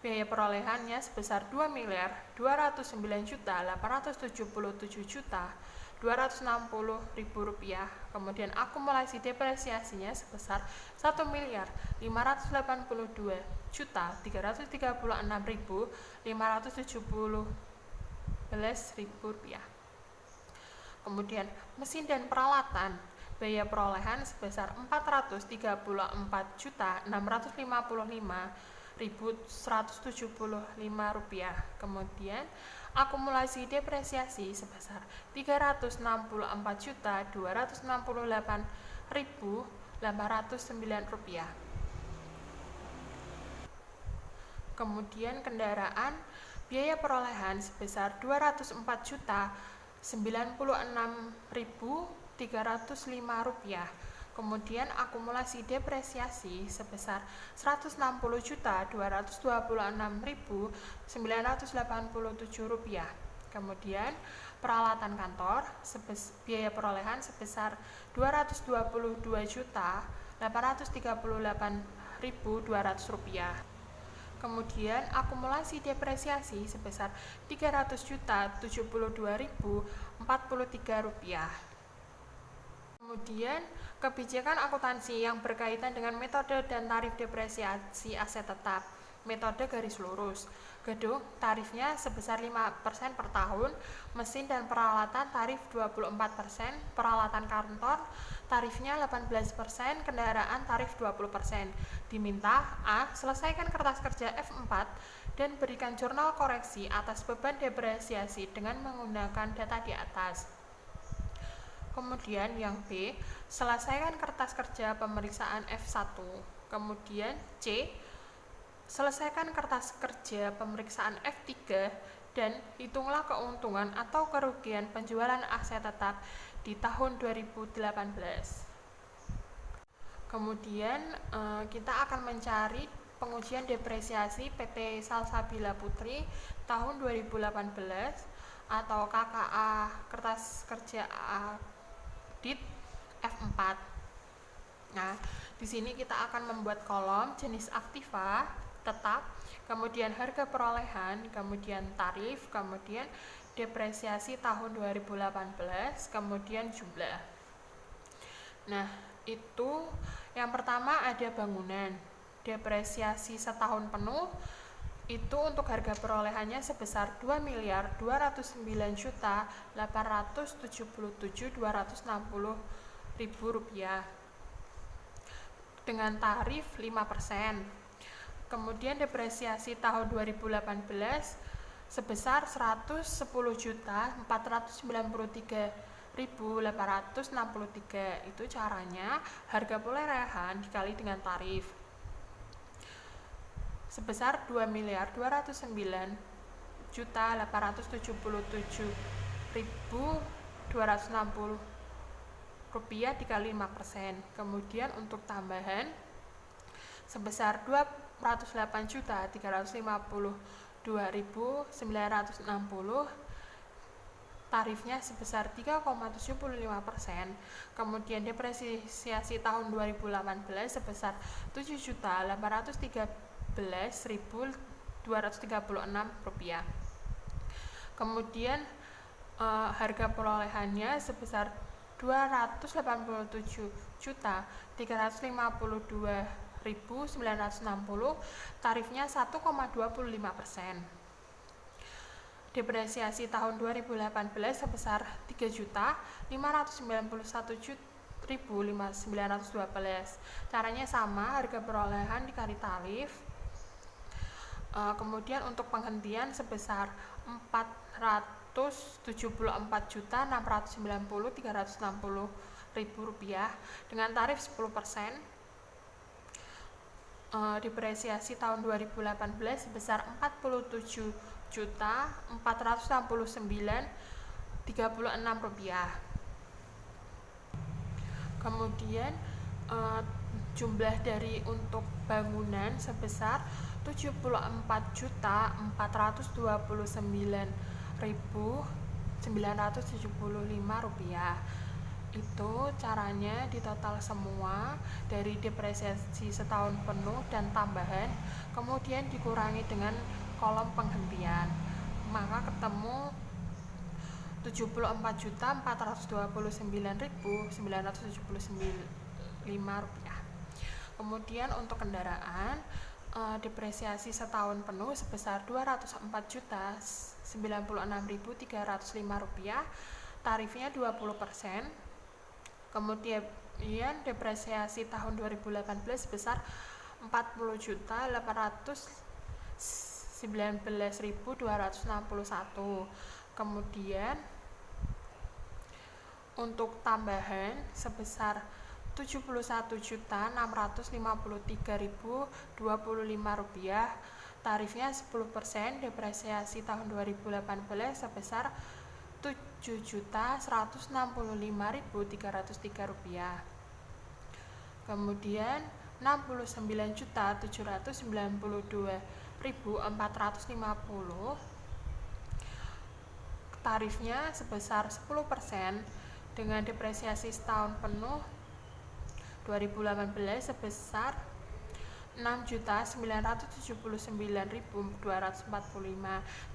biaya perolehannya sebesar Rp2.297.877.260.000. Kemudian akumulasi depresiasinya sebesar Rp1.582.336.570. Kemudian mesin dan peralatan, biaya perolehan sebesar Rp403.455.175. Kemudian akumulasi depresiasi sebesar Rp364.268.809. Kemudian kendaraan, biaya perolehan sebesar Rp204.096.305. Kemudian akumulasi depresiasi sebesar Rp160.226.987. Kemudian peralatan kantor, biaya perolehan sebesar Rp222.838.200. Kemudian akumulasi depresiasi sebesar Rp300.072.043. Kemudian kebijakan akuntansi yang berkaitan dengan metode dan tarif depresiasi aset tetap. Metode garis lurus. Gedung tarifnya sebesar 5% per tahun, mesin dan peralatan tarif 24%, peralatan kantor tarifnya 18%, kendaraan tarif 20%. Diminta A. Selesaikan kertas kerja F4 dan berikan jurnal koreksi atas beban depresiasi dengan menggunakan data di atas. Kemudian yang B. Selesaikan kertas kerja pemeriksaan F1. Kemudian C. Selesaikan kertas kerja pemeriksaan F3 dan hitunglah keuntungan atau kerugian penjualan aset tetap di tahun 2018. Kemudian kita akan mencari pengujian depresiasi PT Salsabila Putri tahun 2018 atau KKA kertas kerja audit F4. Nah, di sini kita akan membuat kolom jenis aktiva tetap, kemudian harga perolehan, kemudian tarif, kemudian depresiasi tahun 2018, kemudian jumlah. Nah, itu yang pertama ada bangunan. Depresiasi setahun penuh itu untuk harga perolehannya sebesar Rp2.877.260.000 dengan tarif 5%. Kemudian depresiasi tahun 2018 sebesar Rp110.493.000 Itu caranya harga perolehan dikali dengan tarif sebesar 2.209.877.260 rupiah dikali 5%. Kemudian untuk tambahan sebesar 208.352.960, tarifnya sebesar 3,75%. Kemudian depresiasi tahun 2018 sebesar 7.813.236 rupiah. Kemudian harga perolehannya sebesar 287.352.960, tarifnya 1,25%. Depresiasi tahun 2018 sebesar 3.591.912. Caranya sama, harga perolehan dikali tarif. Kemudian untuk penghentian sebesar 474.690.360 rupiah dengan tarif 10%. Depresiasi tahun 2018 sebesar 47.469.36 rupiah. Kemudian jumlah dari untuk bangunan sebesar 74.429.975 rupiah. Itu caranya di total semua dari depresiasi setahun penuh dan tambahan, kemudian dikurangi dengan kolom penghentian, maka ketemu 74.429.975 rupiah. Kemudian untuk kendaraan depresiasi setahun penuh sebesar 204.096.305 rupiah, tarifnya 20%. Kemudian depresiasi tahun 2018 sebesar 40.819.261. Kemudian untuk tambahan sebesar 71.653.025 rupiah, tarifnya 10%. Depresiasi tahun 2018 sebesar 7.165.303 rupiah. Kemudian 69.792.450, tarifnya sebesar 10% dengan depresiasi setahun penuh 2018 sebesar 6.979.245.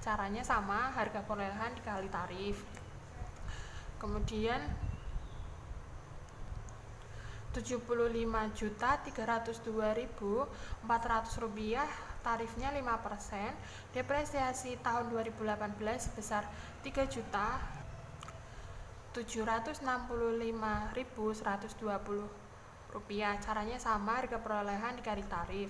Caranya sama, harga perolehan dikali tarif. Kemudian 75.302.400 rupiah, tarifnya 5%. Depresiasi tahun 2018 sebesar 3.765.120 rupiah. Caranya sama, harga perolehan dikali tarif.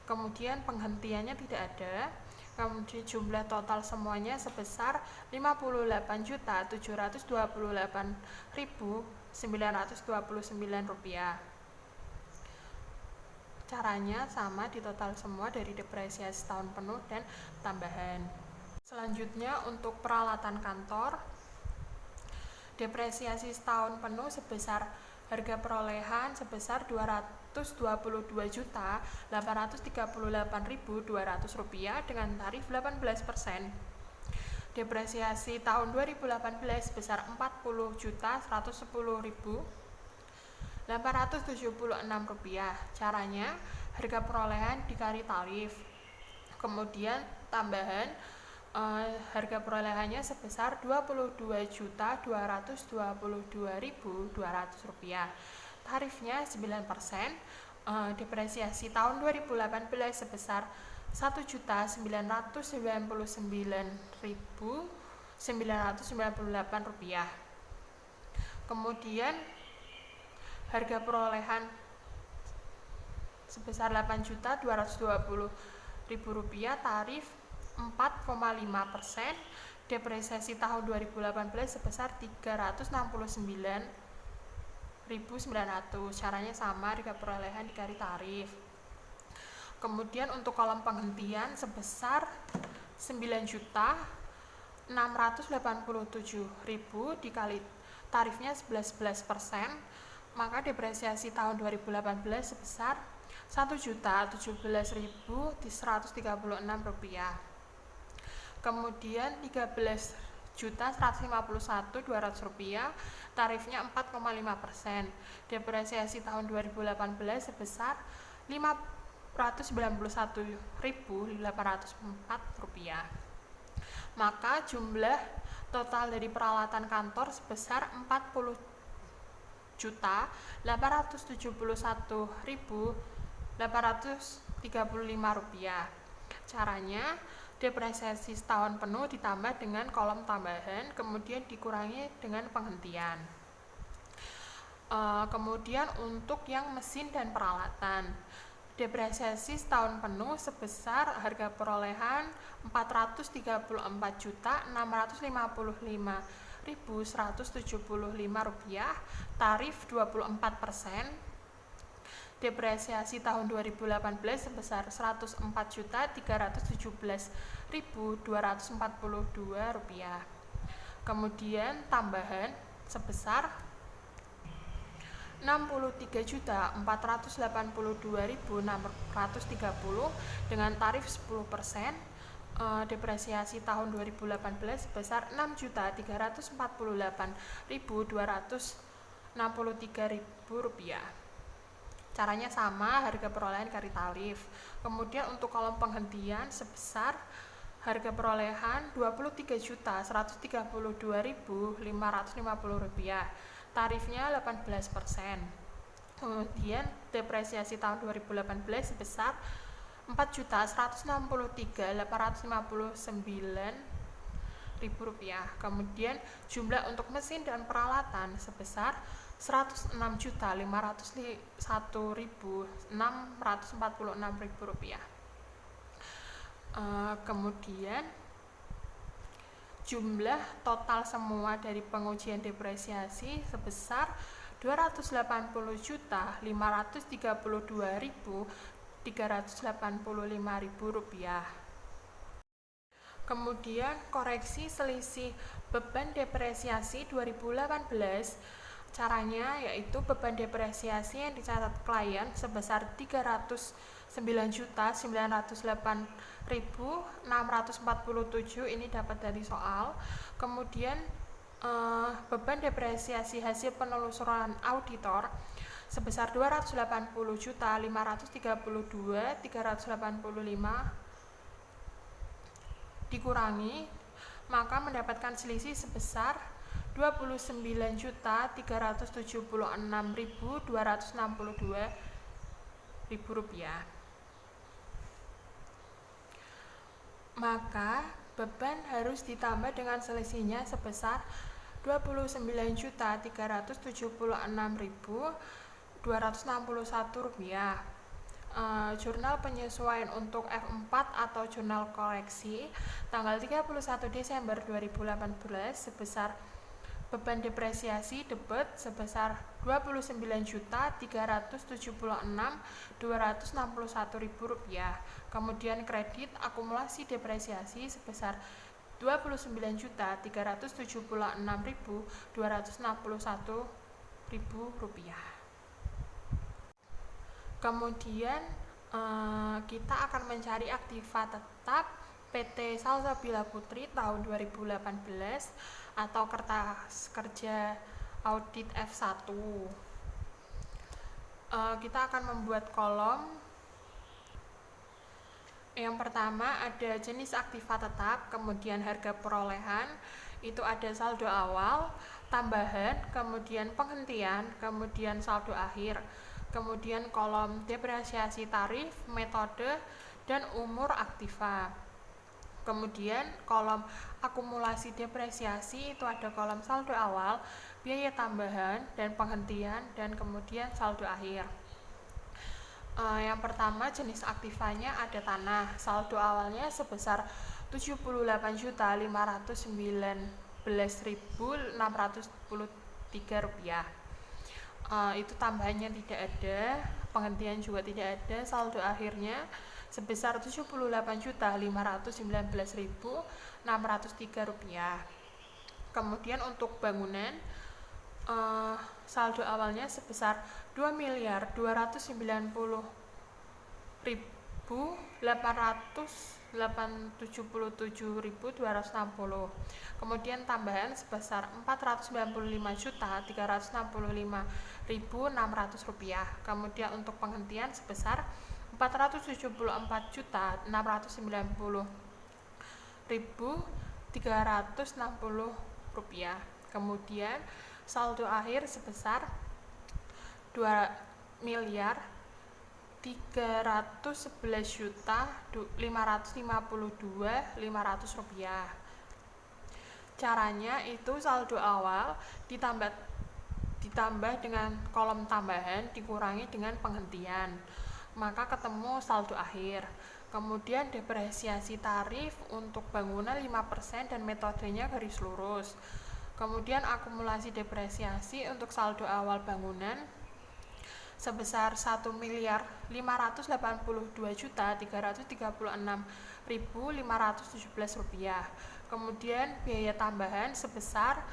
Kemudian penghentiannya tidak ada. Kemudian jumlah total semuanya sebesar 58.728.929 rupiah. Caranya sama, di total semua dari depresiasi tahun penuh dan tambahan. Selanjutnya untuk peralatan kantor, depresiasi setahun penuh sebesar harga perolehan sebesar 222.838.200 rupiah dengan tarif 18%. Depresiasi tahun 2018 sebesar 40.110.876 rupiah. Caranya harga perolehan dikali tarif. Kemudian tambahan harga perolehannya sebesar 22.222.200 rupiah. Tarifnya 9%. Depresiasi tahun 2018 sebesar 1.999.998 rupiah. Kemudian harga perolehan sebesar 8.220.000 rupiah, tarif 4,5%. depresiasi tahun 2018 sebesar 369.900. Caranya sama, harga perolehan dikali tarif. Kemudian untuk kolom penghentian sebesar 9.687.000 dikali tarifnya 11%, maka depresiasi tahun 2018 sebesar Rp1.017.136. Kemudian Rp13.151.200, tarifnya 4,5%. Depresiasi tahun 2018 sebesar Rp591.804. Maka jumlah total dari peralatan kantor sebesar Rp40.871.835. Caranya, depresiasi setahun penuh ditambah dengan kolom tambahan, kemudian dikurangi dengan penghentian. Kemudian untuk yang mesin dan peralatan, depresiasi setahun penuh sebesar harga perolehan Rp434.655.175, tarif 24%. Depresiasi tahun 2018 sebesar Rp104.317.242. Kemudian tambahan sebesar Rp63.482.630 dengan tarif 10%. Depresiasi tahun 2018 sebesar Rp6.348.263. Caranya sama, harga perolehan dikali tarif. Kemudian untuk kolom penghentian sebesar harga perolehan Rp23.132.550, tarifnya 18%. Kemudian depresiasi tahun 2018 sebesar Rp4.163.859. Kemudian jumlah untuk mesin dan peralatan sebesar Rp106.501.646. Kemudian jumlah total semua dari pengujian depresiasi sebesar Rp285.385.385. Kemudian koreksi selisih beban depresiasi 2018. Caranya yaitu beban depresiasi yang dicatat klien sebesar Rp309.908.647, ini dapat dari soal. Kemudian beban depresiasi hasil penelusuran auditor sebesar Rp280.532.385 dikurangi, maka mendapatkan selisih sebesar Rp29.376.262. Maka beban harus ditambah dengan selisihnya sebesar Rp29.376.261. Jurnal penyesuaian untuk F4 atau jurnal koreksi tanggal 31 Desember 2018 sebesar beban depresiasi debit sebesar Rp29.376.261. Kemudian kredit akumulasi depresiasi sebesar Rp29.376.261. Kemudian kita akan mencari aktiva tetap PT Salsabila Putri tahun 2018 atau kertas kerja audit F1. Kita akan membuat kolom. Yang pertama ada jenis aktiva tetap, kemudian harga perolehan, itu ada saldo awal, tambahan, kemudian penghentian, kemudian saldo akhir. Kemudian kolom depresiasi tarif, metode, dan umur aktiva. Kemudian kolom akumulasi depresiasi itu ada kolom saldo awal, biaya tambahan, dan penghentian, dan kemudian saldo akhir. Yang pertama jenis aktivanya ada tanah, saldo awalnya sebesar Rp78.519.623. Itu tambahannya tidak ada, penghentian juga tidak ada, saldo akhirnya sebesar Rp78.519.603. Kemudian untuk bangunan, saldo awalnya sebesar Rp2.290.877.260. Kemudian tambahan sebesar Rp495.365.600. Kemudian untuk penghentian sebesar Rp474.690.360. Kemudian saldo akhir sebesar Rp2.311.552.500. Caranya itu saldo awal ditambah dengan kolom tambahan dikurangi dengan penghentian, maka ketemu saldo akhir. Kemudian depresiasi tarif untuk bangunan 5% dan metodenya garis lurus. Kemudian akumulasi depresiasi untuk saldo awal bangunan sebesar Rp1.582.336.517. Kemudian biaya tambahan sebesar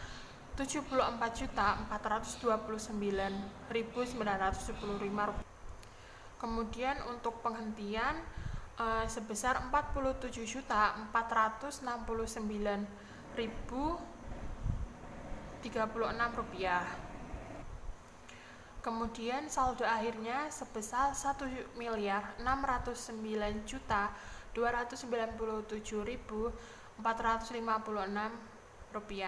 Rp74.429.975. Kemudian untuk penghentian sebesar Rp47.469.036. Kemudian saldo akhirnya sebesar Rp1.999.297.456.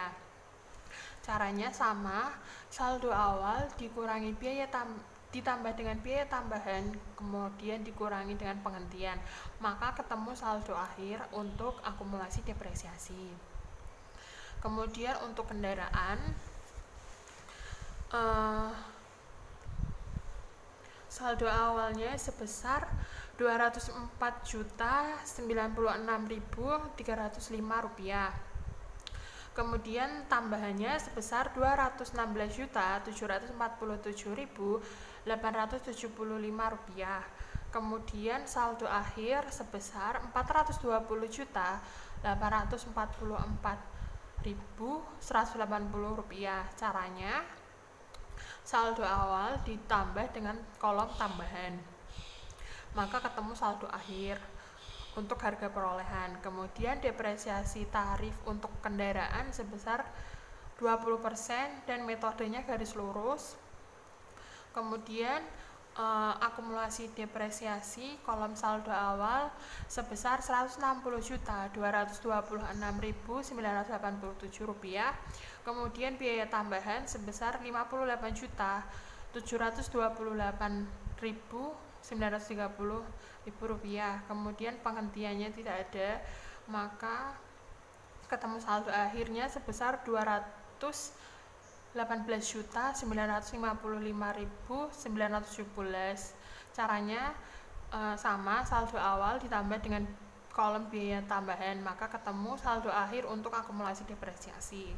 Caranya sama, saldo awal dikurangi ditambah dengan biaya tambahan, kemudian dikurangi dengan penghentian, maka ketemu saldo akhir untuk akumulasi depresiasi. Kemudian untuk kendaraan, saldo awalnya sebesar Rp204.096.305. Kemudian tambahannya sebesar Rp216.747.875. Kemudian saldo akhir sebesar Rp420.844.180. Caranya, saldo awal ditambah dengan kolom tambahan, maka ketemu saldo akhir untuk harga perolehan. Kemudian depresiasi tarif untuk kendaraan sebesar 20% dan metodenya garis lurus. Kemudian akumulasi depresiasi kolom saldo awal sebesar Rp160.226.987. Kemudian biaya tambahan sebesar Rp58.728.930. Kemudian penghentiannya tidak ada, maka ketemu saldo akhirnya sebesar Rp218.955.917. Caranya sama, saldo awal ditambah dengan kolom biaya tambahan, maka ketemu saldo akhir untuk akumulasi depresiasi.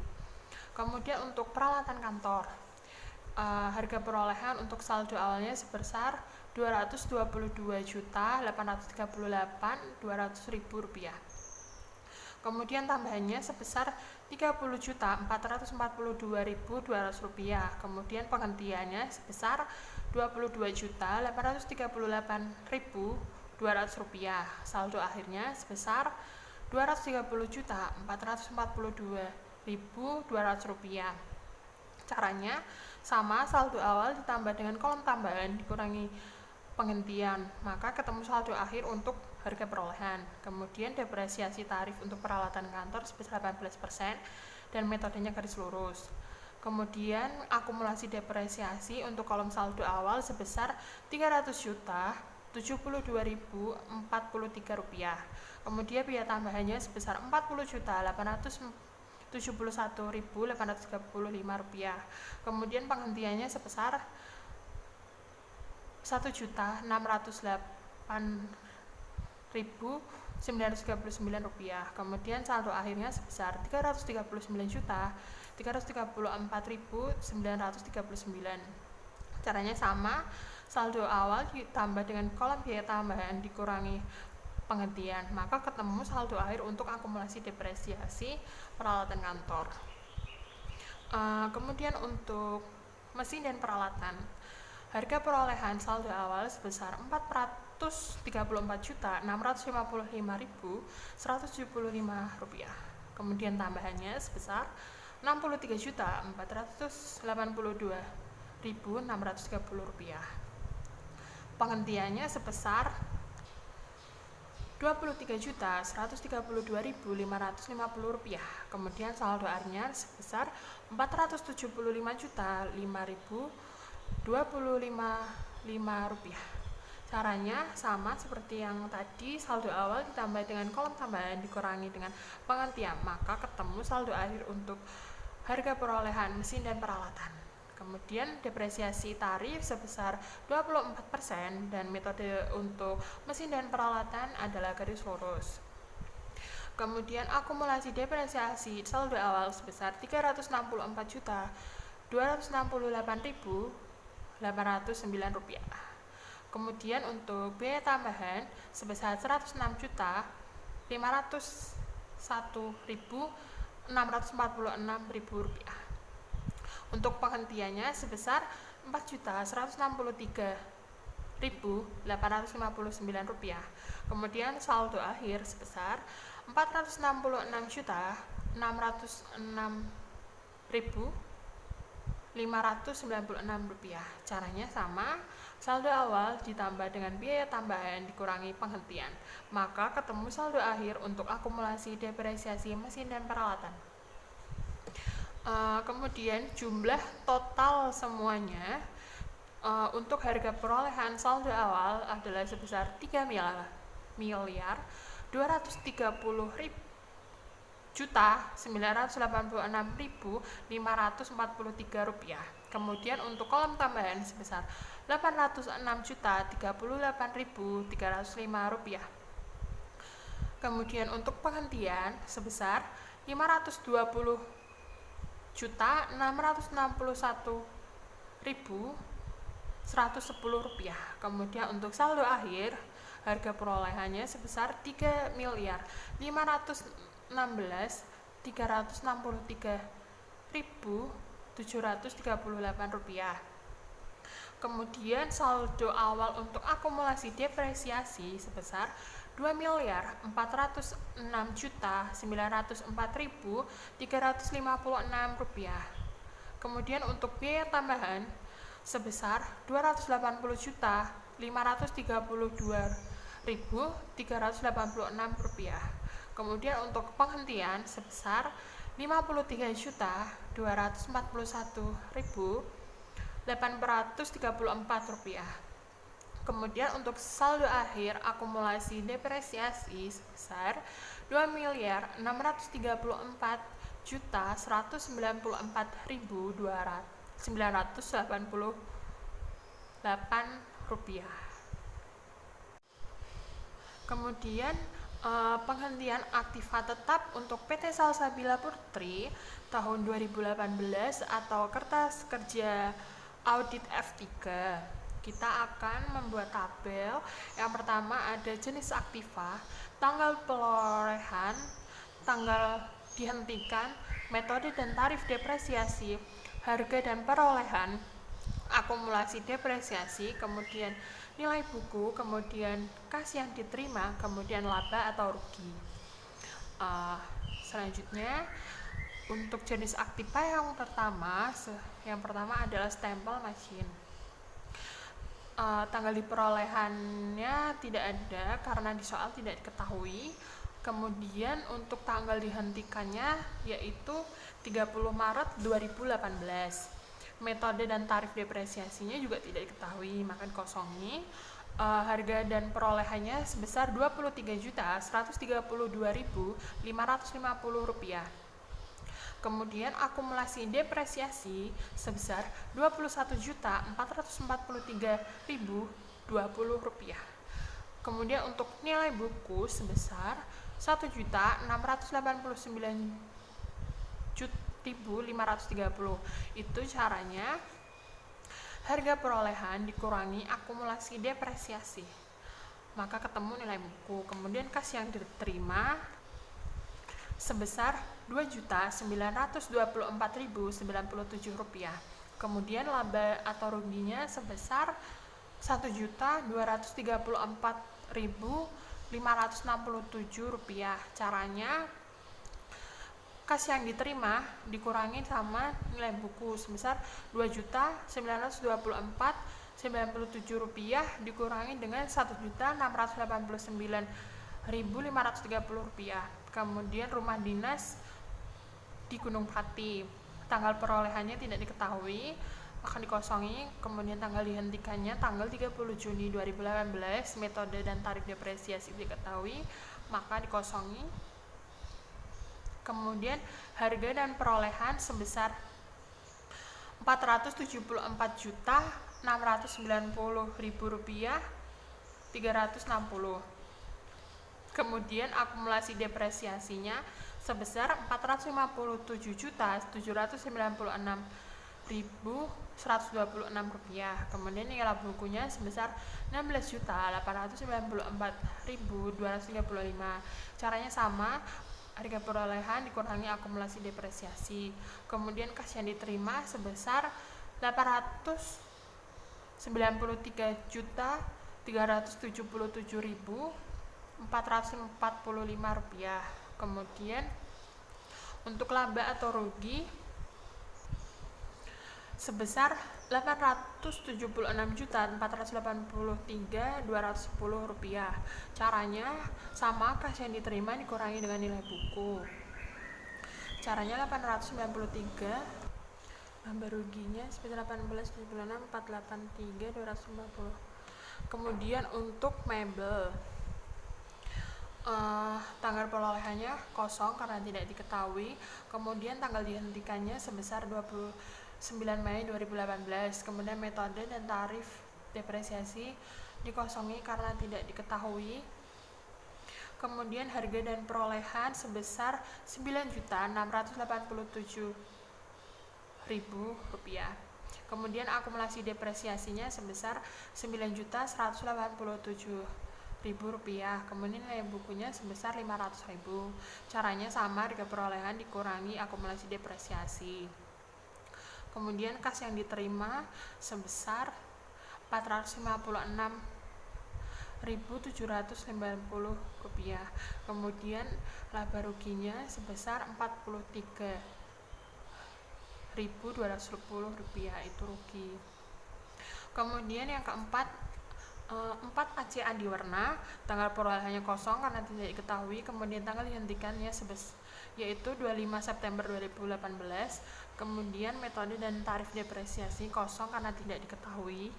Kemudian untuk peralatan kantor, harga perolehan untuk saldo awalnya sebesar Rp222.838.200.000. Kemudian tambahannya sebesar Rp30.442.200. Kemudian penghentiannya sebesar Rp23.838.200. Saldo akhirnya sebesar Rp230.442.200. Caranya sama, saldo awal ditambah dengan kolom tambahan dikurangi penghentian, maka ketemu saldo akhir untuk harga perolehan. Kemudian depresiasi tarif untuk peralatan kantor sebesar 18% dan metodenya garis lurus. Kemudian akumulasi depresiasi untuk kolom saldo awal sebesar Rp300.072.043. Kemudian biaya tambahannya sebesar Rp40.871.835. Kemudian penghentiannya sebesar Rp1.608.000 rupiah. Kemudian saldo akhirnya sebesar 339.334.939. Caranya sama, saldo awal ditambah dengan kolom biaya tambahan dikurangi penghentian, maka ketemu saldo akhir untuk akumulasi depresiasi peralatan kantor. Kemudian untuk mesin dan peralatan, harga perolehan saldo awal sebesar 434.655.175 rupiah. Kemudian tambahannya sebesar 63.482.630 rupiah. Penghentiannya sebesar 23.132.550 rupiah. Kemudian saldo akhirnya sebesar 475.525 rupiah. Caranya sama seperti yang tadi, saldo awal ditambah dengan kolom tambahan dikurangi dengan penghentian, maka ketemu saldo akhir untuk harga perolehan mesin dan peralatan. Kemudian depresiasi tarif sebesar 24% dan metode untuk mesin dan peralatan adalah garis lurus. Kemudian akumulasi depresiasi saldo awal sebesar 364.268.809 rupiah. Kemudian untuk biaya tambahan sebesar 106.501.646 rupiah. Untuk penghentiannya sebesar 4.163.859 rupiah. Kemudian saldo akhir sebesar 466.606.596 rupiah. Caranya sama, saldo awal ditambah dengan biaya tambahan dikurangi penghentian, maka ketemu saldo akhir untuk akumulasi depresiasi mesin dan peralatan. Kemudian jumlah total semuanya untuk harga perolehan saldo awal adalah sebesar 3.230.986.543 rupiah. Kemudian untuk kolom tambahan sebesar 806.038.305 rupiah. Kemudian untuk penghentian sebesar 520.661.110 rupiah. Kemudian untuk saldo akhir harga perolehannya sebesar 3.516.363.738 rupiah. Kemudian saldo awal untuk akumulasi depresiasi sebesar 2.406.904.356 rupiah. Kemudian untuk biaya tambahan sebesar 280.532.386 rupiah. Kemudian untuk penghentian sebesar 53.241.834 rupiah. Kemudian untuk saldo akhir akumulasi depresiasi sebesar 2.464.988 rupiah. Kemudian penghentian aktiva tetap untuk PT Salsabila Putri tahun 2018 atau kertas kerja audit F3. Kita akan membuat tabel. Yang pertama ada jenis aktiva, tanggal perolehan, tanggal dihentikan, metode dan tarif depresiasi, harga dan perolehan, akumulasi depresiasi, kemudian nilai buku, kemudian kas yang diterima, kemudian laba atau rugi. Selanjutnya untuk jenis aktiva yang pertama adalah stempel machine. Tanggal diperolehannya tidak ada karena di soal tidak diketahui. Kemudian untuk tanggal dihentikannya yaitu 30 Maret 2018. Metode dan tarif depresiasinya juga tidak diketahui, maka dikosongi. Harga dan perolehannya sebesar Rp23.132.550 rupiah. Kemudian akumulasi depresiasi sebesar Rp21.443.020 rupiah. Kemudian untuk nilai buku sebesar 1.689.530. Itu caranya harga perolehan dikurangi akumulasi depresiasi, maka ketemu nilai buku. Kemudian kas yang diterima sebesar Rp2.924.097. Kemudian laba atau ruginya sebesar Rp1.234.567. Caranya kas yang diterima dikurangi sama nilai buku sebesar Rp2.924.097 dikurangi dengan Rp1.689.530. Kemudian rumah dinas di Gunung Pati, tanggal perolehannya tidak diketahui, akan dikosongi. Kemudian tanggal dihentikannya tanggal 30 Juni 2018, metode dan tarif depresiasi diketahui, maka dikosongi. Kemudian harga dan perolehan sebesar Rp474.690.360. Kemudian akumulasi depresiasinya sebesar Rp457.796.126. Kemudian nilai bukunya sebesar Rp16.894.235. Caranya sama, harga perolehan dikurangi akumulasi depresiasi. Kemudian kas yang diterima sebesar Rp493.377.445. Kemudian untuk laba atau rugi sebesar Rp876.483.210. Caranya sama, kas yang diterima dikurangi dengan nilai buku. Caranya 893, laba ruginya sebesar 18.486.483.250. Kemudian untuk mebel, tanggal perolehannya kosong karena tidak diketahui. Kemudian tanggal dihentikannya sebesar 29 Mei 2018. Kemudian metode dan tarif depresiasi dikosongi karena tidak diketahui. Kemudian harga dan perolehan sebesar Rp9.687.000. Kemudian akumulasi depresiasinya sebesar Rp9.187.000. Kemudian nilai bukunya sebesar Rp500.000. Caranya sama, harga perolehan dikurangi akumulasi depresiasi. Kemudian kas yang diterima sebesar Rp456.790. Kemudian laba ruginya sebesar Rp40.210, itu rugi. Kemudian yang keempat, 4 AC Adiwarna, tanggal perolehannya kosong karena tidak diketahui. Kemudian tanggal dihentikannya yaitu 25 September 2018. Kemudian metode dan tarif depresiasi kosong karena tidak diketahui.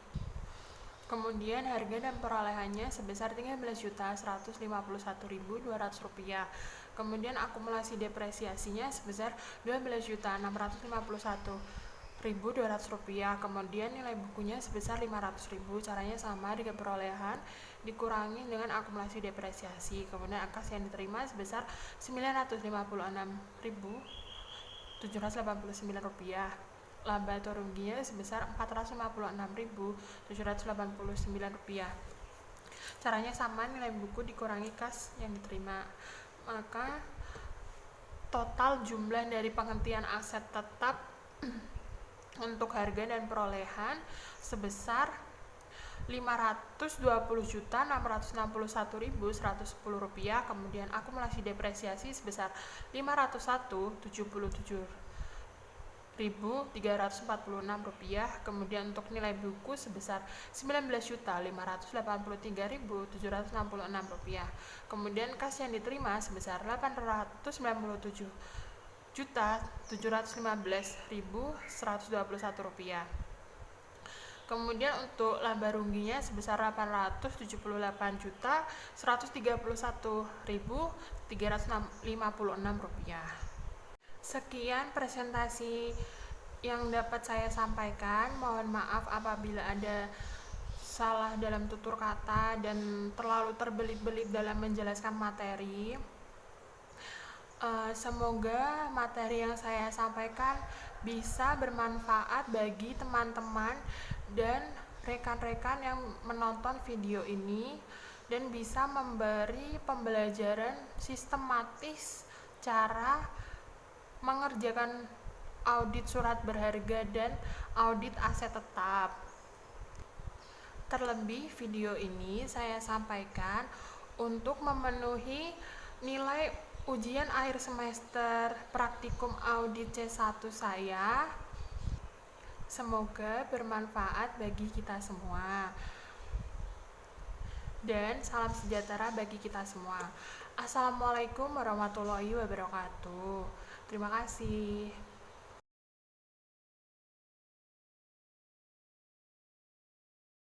Kemudian harga dan perolehannya sebesar Rp13.151.200. Kemudian akumulasi depresiasinya sebesar Rp12.651.200. Kemudian nilai bukunya sebesar Rp500.000. Caranya sama, harga perolehan dikurangi dengan akumulasi depresiasi. Kemudian kas yang diterima sebesar Rp956.789. Laba atau ruginya sebesar Rp456.789. Caranya sama, nilai buku dikurangi kas yang diterima, maka total jumlah dari penghentian aset tetap untuk harga dan perolehan sebesar Rp520.661.110. Kemudian akumulasi depresiasi sebesar Rp501.077.346. Kemudian untuk nilai buku sebesar Rp19.583.766. Kemudian kas yang diterima sebesar Rp899.715.121. Kemudian untuk laba ruginya sebesar Rp878.131.356. Sekian presentasi yang dapat saya sampaikan. Mohon maaf apabila ada salah dalam tutur kata dan terlalu terbelit-belit dalam menjelaskan materi. Semoga materi yang saya sampaikan bisa bermanfaat bagi teman-teman dan rekan-rekan yang menonton video ini dan bisa memberi pembelajaran sistematis cara mengerjakan audit surat berharga dan audit aset tetap. Terlebih video ini saya sampaikan untuk memenuhi nilai ujian akhir semester praktikum audit C1 saya. Semoga bermanfaat bagi kita semua. Dan salam sejahtera bagi kita semua. Assalamualaikum warahmatullahi wabarakatuh. Terima kasih.